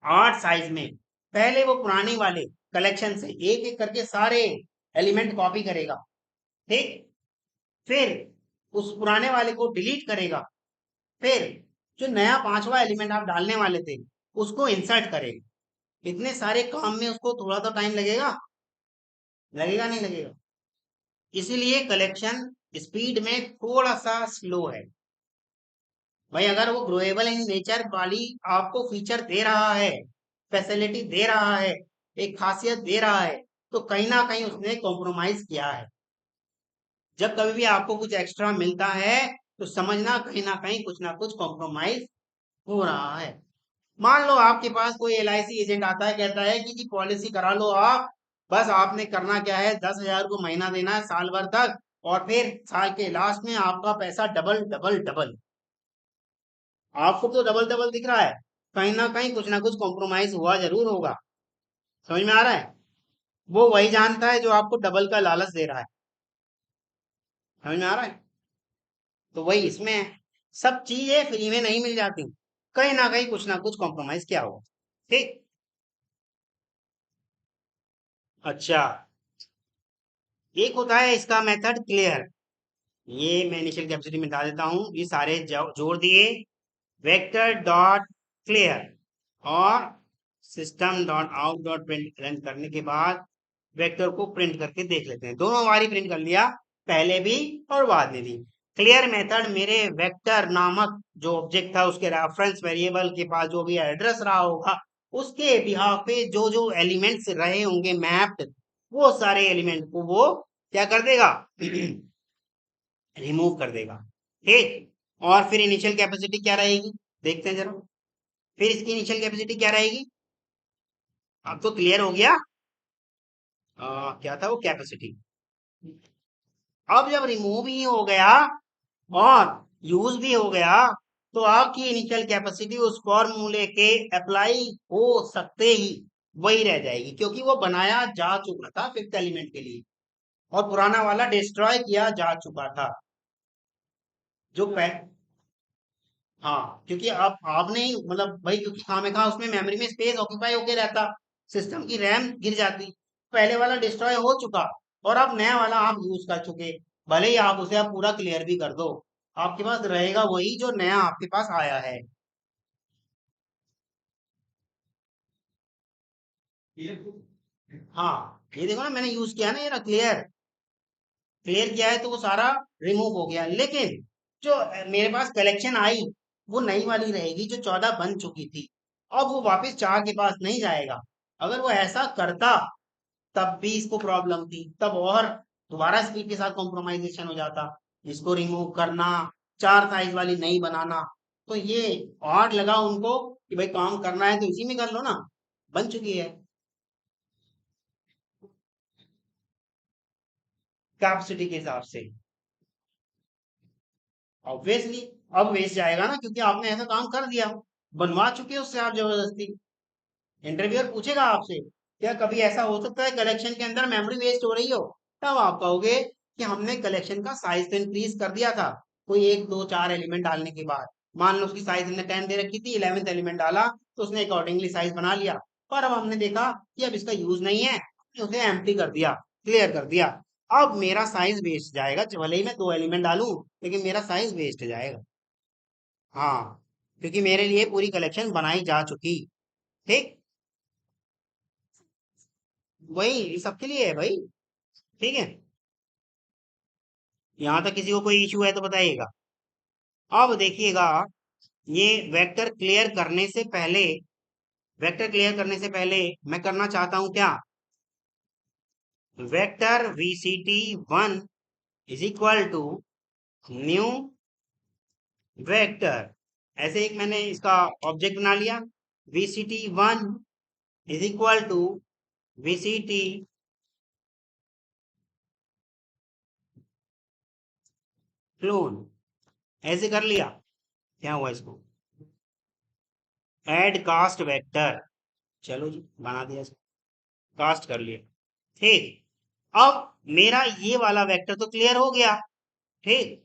8 साइज में पहले वो पुराने वाले कलेक्शन से एक एक करके सारे एलिमेंट कॉपी करेगा, ठीक। फिर उस पुराने वाले को डिलीट करेगा। फिर जो नया पांचवा एलिमेंट आप डालने वाले थे उसको इंसर्ट करेगा। इतने सारे काम में उसको थोड़ा तो टाइम लगेगा, लगेगा नहीं लगेगा? इसीलिए कलेक्शन स्पीड में थोड़ा सा स्लो है। भाई अगर वो ग्रोएबल इन नेचर वाली आपको फीचर दे रहा है, फैसिलिटी दे रहा है, एक खासियत दे रहा है, तो कहीं ना कहीं उसने कॉम्प्रोमाइज किया है। जब कभी भी आपको कुछ एक्स्ट्रा मिलता है तो समझना कहीं ना कुछ कॉम्प्रोमाइज हो रहा है। मान लो आपके पास कोई एलआईसी एजेंट आता है, कहता है कि जी पॉलिसी करा लो आप, बस आपने करना क्या है, 10,000 को महीना देना है साल भर तक, और फिर साल के लास्ट में आपका पैसा डबल डबल डबल। आपको तो डबल डबल दिख रहा है, कहीं ना कुछ कॉम्प्रोमाइज हुआ जरूर होगा। समझ में आ रहा है? वो वही जानता है जो आपको डबल का लालच दे रहा है। समझ में आ रहा है? तो वही इसमें है। सब चीजें फ्री में नहीं मिल जाती, कहीं ना कुछ कॉम्प्रोमाइज किया होगा, ठीक। अच्छा, एक होता है इसका मेथड क्लियर। ये मैं इनिशियल कैपेसिटी में डाल देता हूँ, ये सारे जोड़ दिए, वेक्टर डॉट क्लियर, और system dot out dot print run करने के बाद वेक्टर को प्रिंट करके देख लेते हैं। दोनों बारी प्रिंट कर लिया, पहले भी और बाद में भी। क्लियर मेथड मेरे वेक्टर नामक जो ऑब्जेक्ट था उसके रेफरेंस वेरिएबल के पास जो भी एड्रेस रहा होगा, उसके बिहाफ पे जो जो एलिमेंट्स रहे होंगे मैप्ड, वो सारे एलिमेंट को वो क्या कर देगा, रिमूव कर देगा, ठीक। और फिर इनिशियल कैपेसिटी क्या रहेगी, देखते हैं जरा। फिर इसकी इनिशियल कैपेसिटी क्या रहेगी? अब तो क्लियर हो गया। क्या था वो कैपेसिटी। अब जब रिमूव ही हो गया और यूज भी हो गया, तो आपकी इनिशियल कैपेसिटी उस फॉर्मूले के अप्लाई हो सकते ही वही रह जाएगी, क्योंकि वो बनाया जा चुका था फिफ्थ एलिमेंट के लिए, और पुराना वाला डिस्ट्रॉय किया जा चुका था। जो हाँ, क्योंकि आप आपने ही मतलब भाई, क्योंकि खामखा उसमें मेमोरी में स्पेस ऑक्यूपाई होके रहता, सिस्टम की रैम गिर जाती। पहले वाला डिस्ट्रॉय हो चुका और अब नया वाला आप यूज कर चुके, भले ही आप उसे आप पूरा क्लियर भी कर दो, आपके पास रहेगा वही जो नया आपके पास आया है। हाँ, ये देखो ना, मैंने यूज किया ना, ये क्लियर, क्लियर किया है तो वो सारा रिमूव हो गया। लेकिन जो मेरे पास कलेक्शन आई वो नई वाली रहेगी जो 14 बन चुकी थी। अब वो वापस 4 के पास नहीं जाएगा। अगर वो ऐसा करता तब भी इसको प्रॉब्लम थी, तब और दोबारा स्पीड के साथ कॉम्प्रोमाइजेशन हो जाता, इसको रिमूव करना, 4 साइज वाली नई बनाना। तो ये ऑड लगा उनको कि भाई काम करना है तो इसी में कर लो ना, बन चुकी है कैपेसिटी के हिसाब से। ऑब्वियसली अब वेस्ट जाएगा ना, क्योंकि आपने ऐसा काम कर दिया, बनवा चुके हो उससे आप जबरदस्ती। इंटरव्यूअर पूछेगा आपसे, क्या कभी ऐसा हो सकता है कलेक्शन के अंदर मेमोरी वेस्ट हो रही हो? तब आप कहोगे कि हमने कलेक्शन का साइज तो इंक्रीज कर दिया था, कोई एक दो चार एलिमेंट डालने के बाद। मान लो उसकी साइज हमने 10 दे रखी थी, 11th एलिमेंट डाला तो उसने अकॉर्डिंगली साइज बना लिया। पर अब हमने देखा कि अब इसका यूज नहीं है, हमने उसे एम्प्टी कर दिया, क्लियर कर दिया। अब मेरा साइज वेस्ट जाएगा, भले ही मैं 2 एलिमेंट डालूं, लेकिन मेरा साइज वेस्ट जाएगा। हाँ, क्योंकि मेरे लिए पूरी कलेक्शन बनाई जा चुकी, ठीक। वही सबके लिए है भाई, ठीक है। यहाँ तक किसी को कोई इशू है तो बताइएगा। अब देखिएगा, ये वेक्टर क्लियर करने से पहले, वेक्टर क्लियर करने से पहले मैं करना चाहता हूं क्या, vector vct1 is equal to new vector ऐसे एक मैंने इसका ऑब्जेक्ट बना लिया, VCT1 is equal to VCT clone, ऐसे कर लिया। क्या हुआ इसको, ऐड कास्ट वेक्टर, चलो जी बना दिया इसको, कास्ट कर लिया। ठीक, अब मेरा ये वाला वेक्टर तो क्लियर हो गया। ठीक,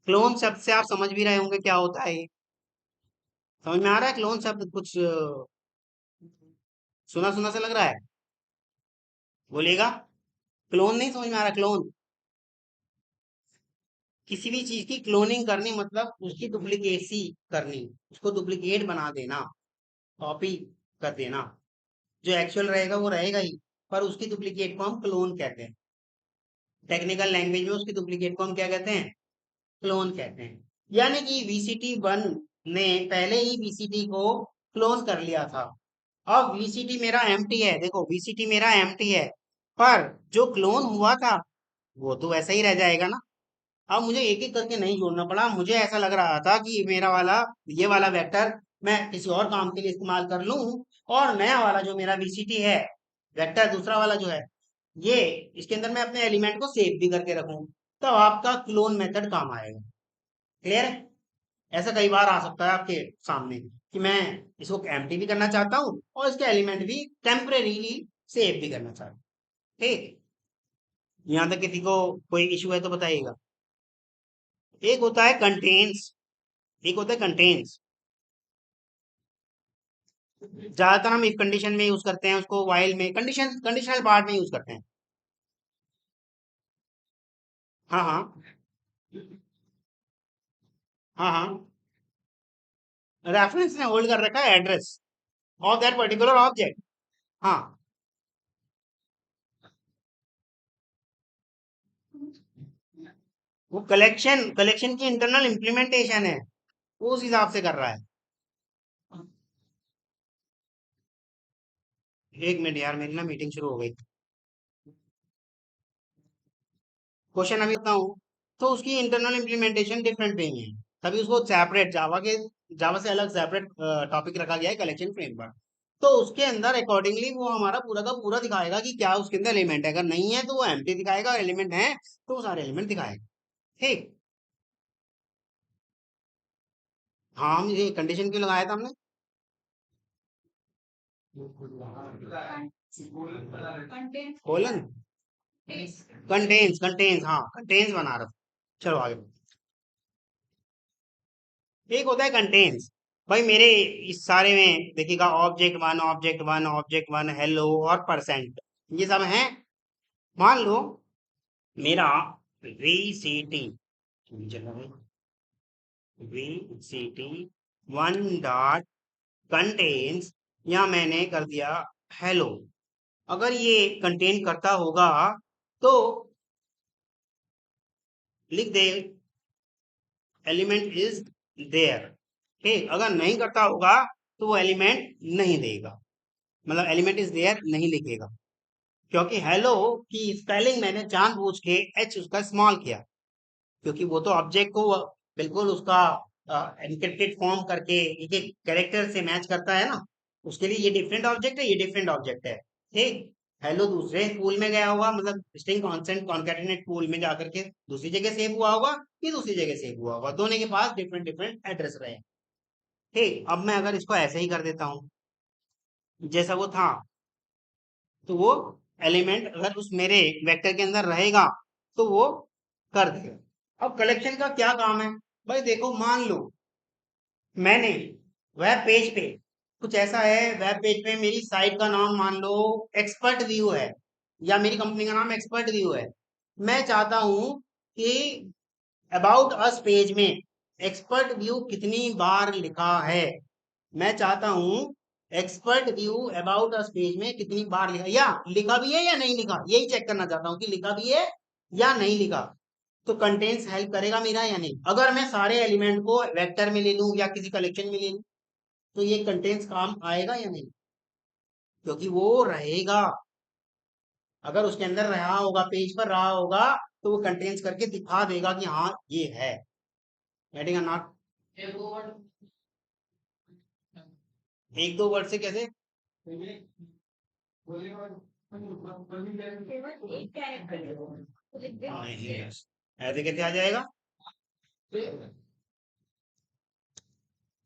क्लोन शब्द से आप समझ भी रहे होंगे क्या होता है ये, समझ में आ रहा है क्लोन शब्द, कुछ सुना सुना सा लग रहा है, बोलिएगा। क्लोन नहीं समझ में आ रहा, क्लोन, किसी भी चीज की क्लोनिंग करनी मतलब उसकी डुप्लीकेसी करनी, उसको डुप्लीकेट बना देना, कॉपी कर देना। जो एक्चुअल रहेगा वो रहेगा ही, पर उसकी डुप्लीकेट को हम क्लोन कहते हैं। टेक्निकल लैंग्वेज में उसकी डुप्लीकेट को हम क्या कहते हैं, क्लोन कहते हैं। यानी कि VCT1 ने पहले ही VCT को क्लोन कर लिया था। अब VCT मेरा एम्प्टी है, देखो VCT मेरा एम्प्टी है, पर जो क्लोन हुआ था वो तो वैसा ही रह जाएगा ना। अब मुझे एक एक करके नहीं जोड़ना पड़ा, मुझे ऐसा लग रहा था कि मेरा वाला, ये वाला वेक्टर मैं किसी और काम के लिए इस्तेमाल कर लूं, और नया वाला जो मेरा VCT है, वेक्टर दूसरा वाला जो है, ये इसके अंदर मैं अपने एलिमेंट को सेव भी करके रखूं, तो आपका क्लोन मेथड काम आएगा। क्लियर है? ऐसा कई बार आ सकता है आपके सामने कि मैं इसको एम्प्टी भी करना चाहता हूँ और इसके एलिमेंट भी टेम्परेरीली सेव भी करना चाहता हूँ। ठीक, यहाँ तक किसी को कोई इशू है तो बताइएगा। एक होता है कंटेन्स, एक होता है कंटेन्स, ज्यादातर हम इफ कंडीशन में यूज करते हैं उसको, वाइल में, कंडीशनल पार्ट में यूज करते हैं। हाँ हाँ, हाँ हाँ, रेफरेंस ने होल्ड कर रखा है address of that particular object. हाँ, वो कलेक्शन कलेक्शन की इंटरनल इम्प्लीमेंटेशन है, वो उस हिसाब से कर रहा है। एक मिनट यार, मेरी ना मीटिंग शुरू हो गई, क्वेश्चन अभी बताऊं। तो उसकी इंटरनल इम्प्लीमेंटेशन डिफरेंट नहीं है, तभी उसको सेपरेट जावा से अलग सेपरेट टॉपिक रखा गया है, कलेक्शन फ्रेमवर्क। तो उसके अंदर अकॉर्डिंगली वो हमारा पूरा का पूरा दिखाएगा कि क्या उसके अंदर एलिमेंट है, अगर नहीं है तो वो एम्प्टी दिखाएगा, और एलिमेंट है तो वो सारे एलिमेंट दिखाएगा। ठीक, हाँ, हम ये कंडीशन क्यों लगाया था हमने, कोलन, कंटेन्स, हाँ कंटेन्स बना रहा हूँ। चलो आगे, एक होता है कंटेन्स। भाई मेरे इस सारे में देखिएगा, ऑब्जेक्ट वन हेलो और परसेंट, ये सब हैं। मान लो मेरा VCT, VCT1 डॉट कंटेन्स, या मैंने कर दिया हेलो। अगर ये कंटेन करता होगा तो लिख दे एलिमेंट इज देयर। ठीक, अगर नहीं करता होगा तो वो एलिमेंट नहीं देगा, मतलब एलिमेंट इज देयर नहीं लिखेगा, क्योंकि हेलो की स्पेलिंग मैंने जानबूझ के एच उसका स्मॉल किया, क्योंकि वो तो ऑब्जेक्ट को बिल्कुल उसका एनक्रिप्टेड फॉर्म करके एक एक कैरेक्टर से मैच करता है ना, उसके लिए ये डिफरेंट ऑब्जेक्ट है, ये डिफरेंट ऑब्जेक्ट है। ठीक, हेलो दूसरे पूल में गया होगा, मतलब स्ट्रिंग कॉन्सेंट कॉन्केटिनेट पूल में जाकर के दूसरी जगह सेव हुआ होगा, ये दूसरी जगह सेव हुआ होगा, दोनों के पास डिफरेंट डिफरेंट एड्रेस रहे। ठीक, अब मैं अगर इसको ऐसे ही कर देता हूँ जैसा वो था, तो वो एलिमेंट अगर उस मेरे वेक्टर के अंदर रहेगा तो वो कर देगा। अब कलेक्शन का क्या काम है, भाई देखो मान लो मैंने वेब पेज पे, कुछ ऐसा है, वेब पेज पे मेरी साइट का नाम मान लो एक्सपर्ट व्यू है, या मेरी कंपनी का नाम एक्सपर्ट व्यू है। मैं चाहता हूं कि अबाउट अस पेज में एक्सपर्ट व्यू कितनी बार लिखा है, मैं चाहता हूं expert view about us page में कितनी बार लिखा, या लिखा भी है या नहीं लिखा, यही चेक करना चाहता हूं कि लिखा भी है या नहीं लिखा। तो कंटेंट्स हेल्प करेगा मेरा या नहीं, अगर मैं सारे एलिमेंट को वेक्टर में ले लूं या किसी कलेक्शन में ले लूं, तो ये कंटेंट्स काम आएगा या नहीं, क्योंकि वो रहेगा। अगर उसके अंदर रहा होगा, पेज पर रहा होगा, तो वो कंटेंट्स करके दिखा देगा कि हाँ ये है। Getting not? एक दो वर्ड से कैसे? नहीं, ऐसे कैसे आ जाएगा?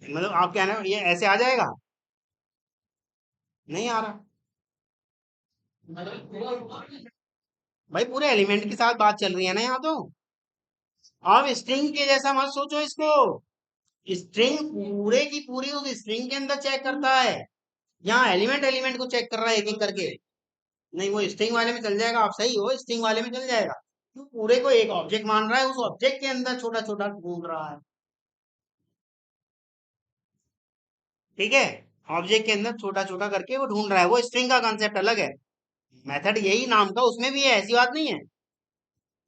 मतलब आप क्या ना, ये ऐसे आ जाएगा? नहीं आ रहा। भाई पूरे एलिमेंट के साथ बात चल रही है ना यहाँ तो। आप स्ट्रिंग के जैसा मत सोचो इसको। स्ट्रिंग पूरे की पूरी उस स्ट्रिंग के अंदर चेक करता है। यहाँ एलिमेंट एलिमेंट को चेक कर रहा है एक एक करके। नहीं, वो स्ट्रिंग वाले में चल जाएगा, आप सही हो, स्ट्रिंग वाले में चल जाएगा। तो पूरे को एक ऑब्जेक्ट मान रहा है, उस ऑब्जेक्ट के अंदर छोटा छोटा ढूंढ रहा है। ठीक है, ऑब्जेक्ट के अंदर छोटा छोटा करके वो ढूंढ रहा है, वो स्ट्रिंग का कंसेप्ट अलग है। मेथड यही नाम का उसमें भी है, ऐसी बात नहीं है।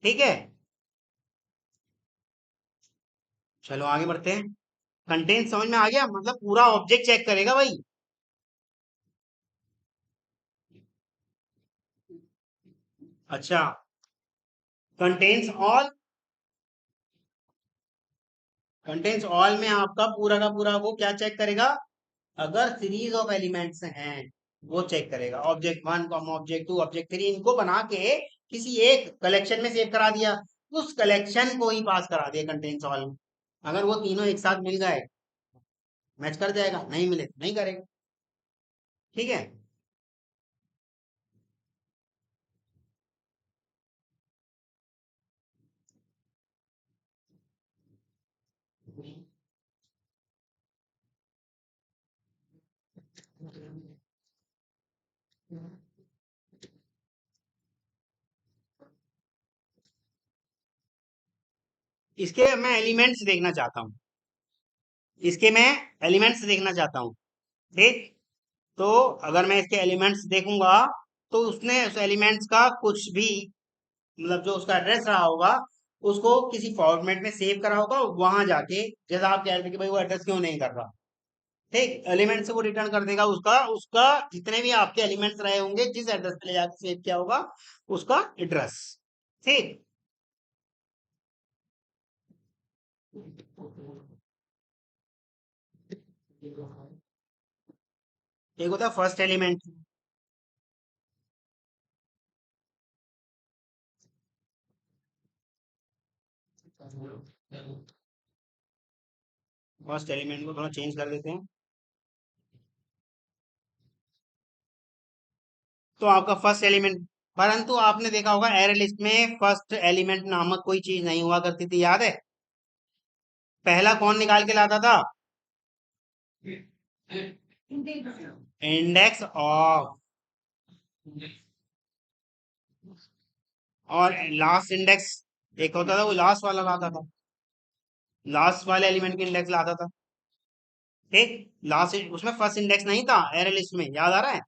ठीक है, चलो आगे बढ़ते हैं। कंटेंट समझ में आ गया, मतलब पूरा ऑब्जेक्ट चेक करेगा भाई। अच्छा, कंटेंट्स ऑल। कंटेंट्स ऑल में आपका पूरा का पूरा वो क्या चेक करेगा? अगर सीरीज ऑफ एलिमेंट्स हैं, वो चेक करेगा। Object one, object two, object three, इनको बना के किसी एक कलेक्शन में सेव करा दिया, उस कलेक्शन को ही पास करा दिया कंटेंट्स ऑल में। अगर वो तीनों एक साथ मिल गए, मैच कर जाएगा, नहीं मिले तो नहीं करेगा। ठीक है। इसके मैं एलिमेंट्स देखना चाहता हूँ। इसके मैं एलिमेंट्स देखना चाहता हूँ। ठीक। तो अगर मैं इसके एलिमेंट्स देखूंगा, तो उसने उस एलिमेंट्स का कुछ भी, मतलब जो उसका एड्रेस रहा होगा, उसको किसी फॉर्मेट में सेव करा होगा, वहां जाके जैसा आप कह रहे थे कि भाई वो एड्रेस क्यों नहीं कर रहा। ठीक, एलिमेंट से वो रिटर्न कर देगा उसका उसका जितने भी आपके एलिमेंट्स रहे होंगे, जिस एड्रेस पे ले जाके सेव किया होगा, उसका एड्रेस। ठीक। एक होता है फर्स्ट एलिमेंट। फर्स्ट एलिमेंट को थोड़ा चेंज कर देते हैं। तो आपका फर्स्ट एलिमेंट, परंतु आपने देखा होगा एरे लिस्ट में फर्स्ट एलिमेंट नामक कोई चीज नहीं हुआ करती थी, याद है? पहला कौन निकाल के लाता था? Index of. और लास्ट इंडेक्स एक होता था, वो लास्ट वाला लाता था, लास्ट वाले एलिमेंट की इंडेक्स लाता था। ठीक। लास्ट उसमें फर्स्ट इंडेक्स नहीं था एरे लिस्ट में, याद आ रहा है?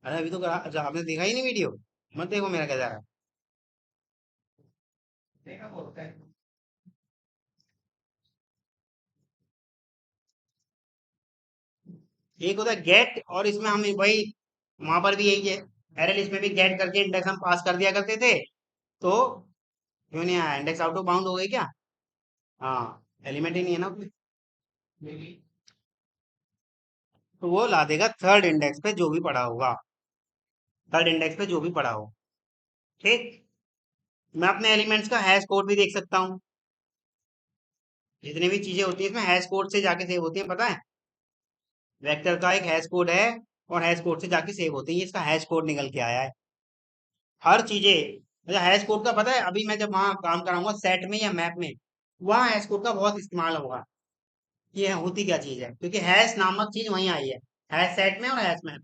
अरे अभी तो अच्छा, आपने देखा ही नहीं वीडियो। मत देखो मेरा क्या जा रहा है। एक होता है गेट, और इसमें हम वही, वहां पर भी यही है, एरे लिस्ट में भी गेट करके इंडेक्स हम पास कर दिया करते थे। तो क्यों नहीं आया? इंडेक्स आउट ऑफ बाउंड हो गई क्या? हाँ, एलिमेंट ही नहीं है ना उसमें। तो वो ला देगा थर्ड इंडेक्स पे जो भी पड़ा होगा, थर्ड इंडेक्स पे जो भी पड़ा हो। ठीक। मैं अपने एलिमेंट्स का हैश कोड भी देख सकता हूँ। जितनी भी चीजें होती है इसमें हैश कोड से जाके सेव होती है, पता है? वेक्टर का एक हैश कोड है, और हैश कोड से जाके सेव होती है, ये इसका हैश कोड निकल के आया है। हर चीजें, मतलब हैश कोड का पता है, अभी मैं जब वहां काम कराऊंगा सेट में या मैप में, वहां हैश कोड का बहुत इस्तेमाल होगा। ये होती क्या चीज है, क्योंकि हैश नामक चीज वहीं आई है, हैश सेट में और हैश मैप।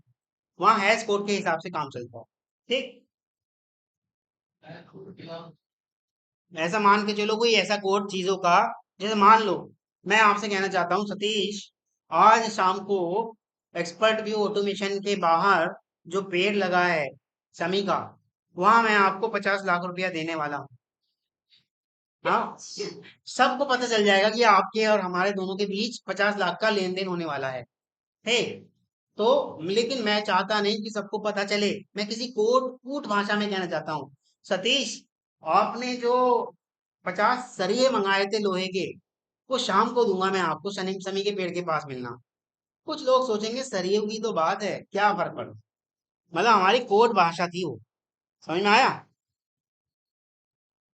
वहां हैश कोड के हिसाब से काम चलता है। ठीक। ऐसा मान के चलो, कोई ऐसा कोड चीजों का, जैसे मान लो मैं आपसे कहना चाहता हूँ सतीश, आज शाम को एक्सपर्ट व्यू ऑटोमेशन के बाहर जो पेड़ लगा है समी का, वहां मैं आपको 50 लाख रुपया देने वाला हूँ। हाँ, सबको पता चल जाएगा कि आपके और हमारे दोनों के बीच 50 लाख का लेन देन होने वाला है। तो लेकिन मैं चाहता नहीं कि सबको पता चले, मैं किसी कोड कूट भाषा में कहना चाहता हूँ, सतीश, आपने जो 50 सरिये मंगाए थे लोहे के, वो शाम को दूंगा मैं आपको, सनी समी के पेड़ के पास मिलना। कुछ लोग सोचेंगे सरयू की तो बात है, क्या फर्क पड़ता। मतलब हमारी कोड भाषा थी वो। समझ में आया।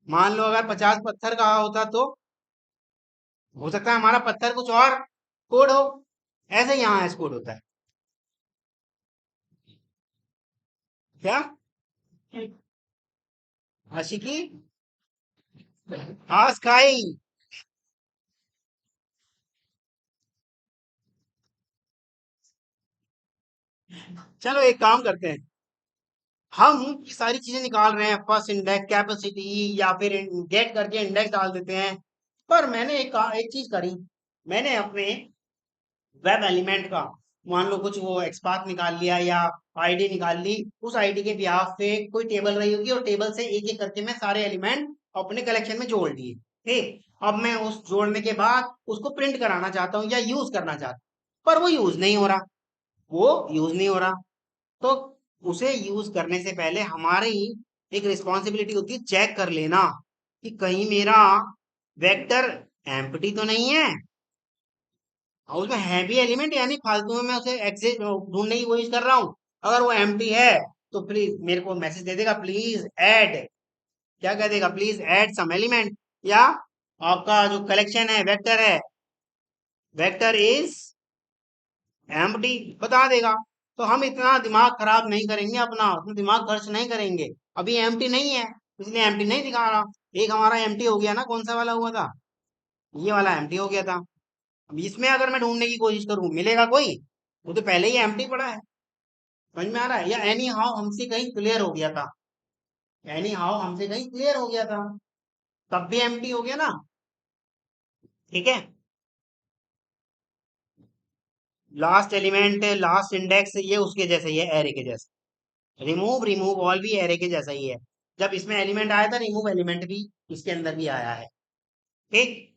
मान लो अगर 50 पत्थर कहा होता तो हो सकता है हमारा पत्थर कुछ और कोड हो। ऐसे ही यहाँ एस कोड होता है। क्या। आशिकी। घास खाई। चलो एक काम करते हैं, हम ये सारी चीजें निकाल रहे हैं, फर्स्ट इंडेक्स, कैपेसिटी, या फिर गेट करके इंडेक्स डाल देते हैं। पर मैंने एक चीज करी। मैंने अपने वेब एलिमेंट का, मान लो कुछ वो एक्सपाथ निकाल लिया या आईडी निकाल ली, उस आईडी के बिहाफ पे कोई टेबल रही होगी और टेबल से एक एक करके मैं सारे एलिमेंट अपने कलेक्शन में जोड़ लिए। ठीक। अब मैं उस जोड़ने के बाद उसको प्रिंट कराना चाहता हूँ या यूज करना चाहता हूँ, पर वो यूज नहीं हो रहा। वो यूज नहीं हो रहा। तो उसे यूज करने से पहले हमारी एक रिस्पॉन्सिबिलिटी होती है चेक कर लेना कि कहीं मेरा वेक्टर एम्प्टी तो नहीं है, और उसमें है भी एलिमेंट, यानी फालतू में मैं उसे एक्सेस ढूंढने की कोशिश कर रहा हूँ। अगर वो एम्प्टी है तो प्लीज मेरे को मैसेज दे देगा, प्लीज ऐड। क्या कह देगा, प्लीज ऐड सम एलिमेंट। या आपका जो कलेक्शन है वेक्टर है, वेक्टर इज एम्प्टी, बता देगा। तो हम इतना दिमाग खराब नहीं करेंगे अपना, उतना दिमाग खर्च नहीं करेंगे। अभी एम्प्टी नहीं है, इसलिए एम्प्टी नहीं दिखा रहा। एक हमारा एम्प्टी हो गया ना, कौन सा वाला हुआ था, ये वाला एम्प्टी हो गया था। अब इसमें अगर मैं ढूंढने की कोशिश करूं मिलेगा कोई, वो तो पहले ही एम्प्टी पड़ा है। समझ में आ रहा है। या एनी हाउ हमसे कहीं क्लियर हो गया था, एनी हाउ हमसे कहीं क्लियर हो गया था, तब भी एम्प्टी हो गया ना। ठीक है। लास्ट एलिमेंट, लास्ट इंडेक्स, ये उसके जैसे ही है, एरे के जैसे। रिमूव, रिमूव ऑल भी एरे के जैसा ही है। जब इसमें एलिमेंट आया था, रिमूव एलिमेंट भी इसके अंदर भी आया है। ठीक।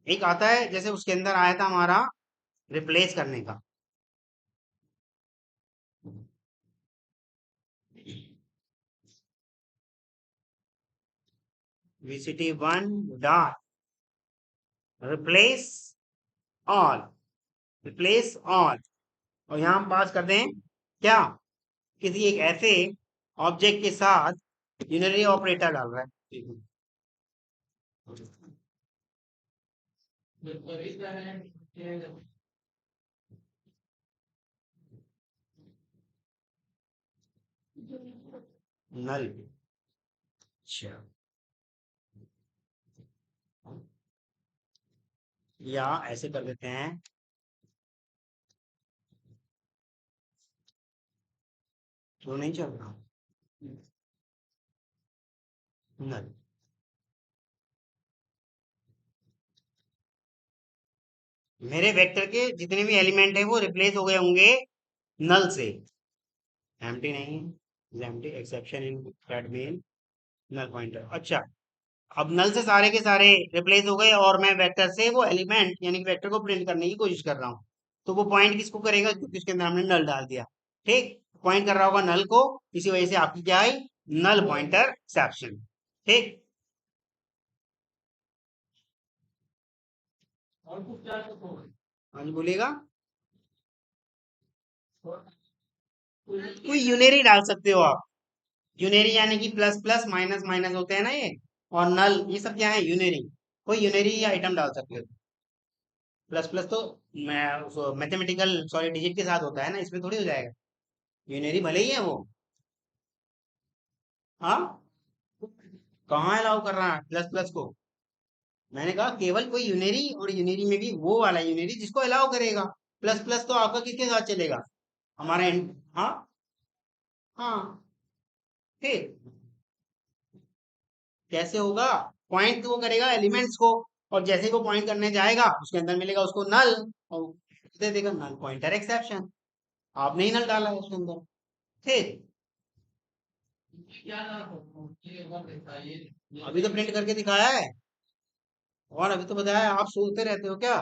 एक आता है जैसे उसके अंदर आया था हमारा रिप्लेस करने का। VCT1 dot replace all, replace all. और यहाँ हम पास कर दें क्या, किसी एक ऐसे ऑब्जेक्ट के साथ यूनरी ऑपरेटर डाल रहा है। नल। अच्छा। या ऐसे कर देते हैं, तो नहीं चल रहा। नल। मेरे वेक्टर के जितने भी एलिमेंट है वो रिप्लेस हो गए होंगे नल से। एम्प्टी नहीं है, empty exception in that mean null pointer. अच्छा। अब नल से सारे के सारे रिप्लेस हो गए और मैं वेक्टर से वो एलिमेंट यानी कि वेक्टर को प्रिंट करने की कोशिश कर रहा हूँ। तो वो पॉइंट किसको करेगा, क्योंकि उसके अंदर हमने नल डाल दिया। ठीक। पॉइंट कर रहा होगा नल को, इसी वजह से आपकी क्या आई, नल पॉइंटर एक्सेप्शन। ठीक। हाँ जी, बोलिएगा। कोई यूनेरी डाल सकते हो आप। यूनेरी यानी कि प्लस प्लस माइनस माइनस होते हैं ना ये, और नल, ये सब क्या है, यूनेरी। कोई यूनेरी आइटम डाल सकते हो। प्लस प्लस तो मैं मैथमेटिकल सॉरी डिजिट के साथ होता है ना, इसमें थोड़ी हो जाएगा। यूनेरी भले ही है वो। हाँ। कहाँ अलाउ कर रहा है प्लस प्लस को। मैंने कहा केवल कोई यूनेरी, और यूनेरी में भी वो वाला यूनेरी जिसको अलाउ करेगा। प्लस प्लस तो आपका किसके साथ चलेगा, हमारा हाँ। हाँ। ठीक। कैसे होगा, पॉइंट वो करेगा एलिमेंट्स को, और जैसे ही वो पॉइंट करने जाएगा उसके अंदर मिलेगा उसको नल, और दे देगा नल पॉइंटर एक्सेप्शन। आपने ही नल डाला है उसके अंदर। ठीक। अभी तो प्रिंट करके दिखाया है, और अभी तो बताया है, आप सोचते रहते हो क्या।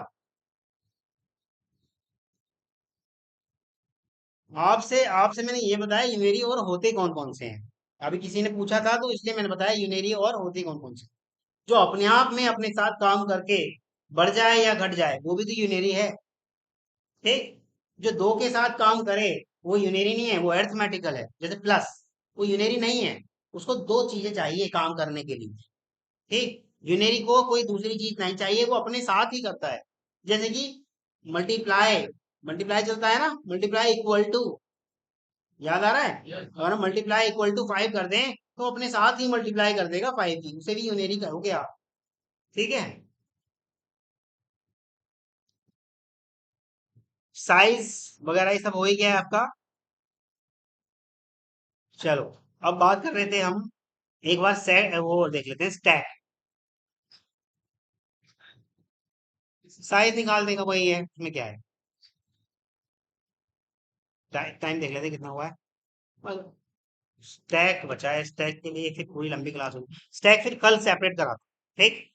आपसे आपसे मैंने ये बताया यूनेरी और होते कौन कौन से हैं। अभी किसी ने पूछा था तो इसलिए मैंने बताया यूनेरी और होते कौन कौन से, जो अपने आप में अपने साथ काम करके बढ़ जाए या घट जाए वो भी तो यूनरी है। ठीक। जो दो के साथ काम करे वो यूनरी नहीं है, वो अरिथमेटिकल है। जैसे प्लस, वो यूनरी नहीं है, उसको दो चीजें चाहिए काम करने के लिए। ठीक। यूनरी को कोई दूसरी चीज नहीं चाहिए, वो अपने साथ ही करता है। जैसे कि मल्टीप्लाई, मल्टीप्लाई चलता है ना, मल्टीप्लाई इक्वल टू, याद आ रहा है? अगर हम मल्टीप्लाई इक्वल टू 5 कर दें तो अपने साथ ही मल्टीप्लाई कर देगा 5 की, उसे भी यूनरी करोगे आप। ठीक है। साइज वगैरह ये सब हो ही गया है आपका। चलो, अब बात कर रहे थे हम, एक बार सेट वो देख लेते हैं, स्टैक। साइज निकाल देगा वही है, इसमें क्या है। टाइम देख लेते हैं कितना हुआ है। स्टैक बचा है, स्टैक के लिए फिर पूरी लंबी क्लास होगी, स्टैक फिर कल सेपरेट करा। ठीक।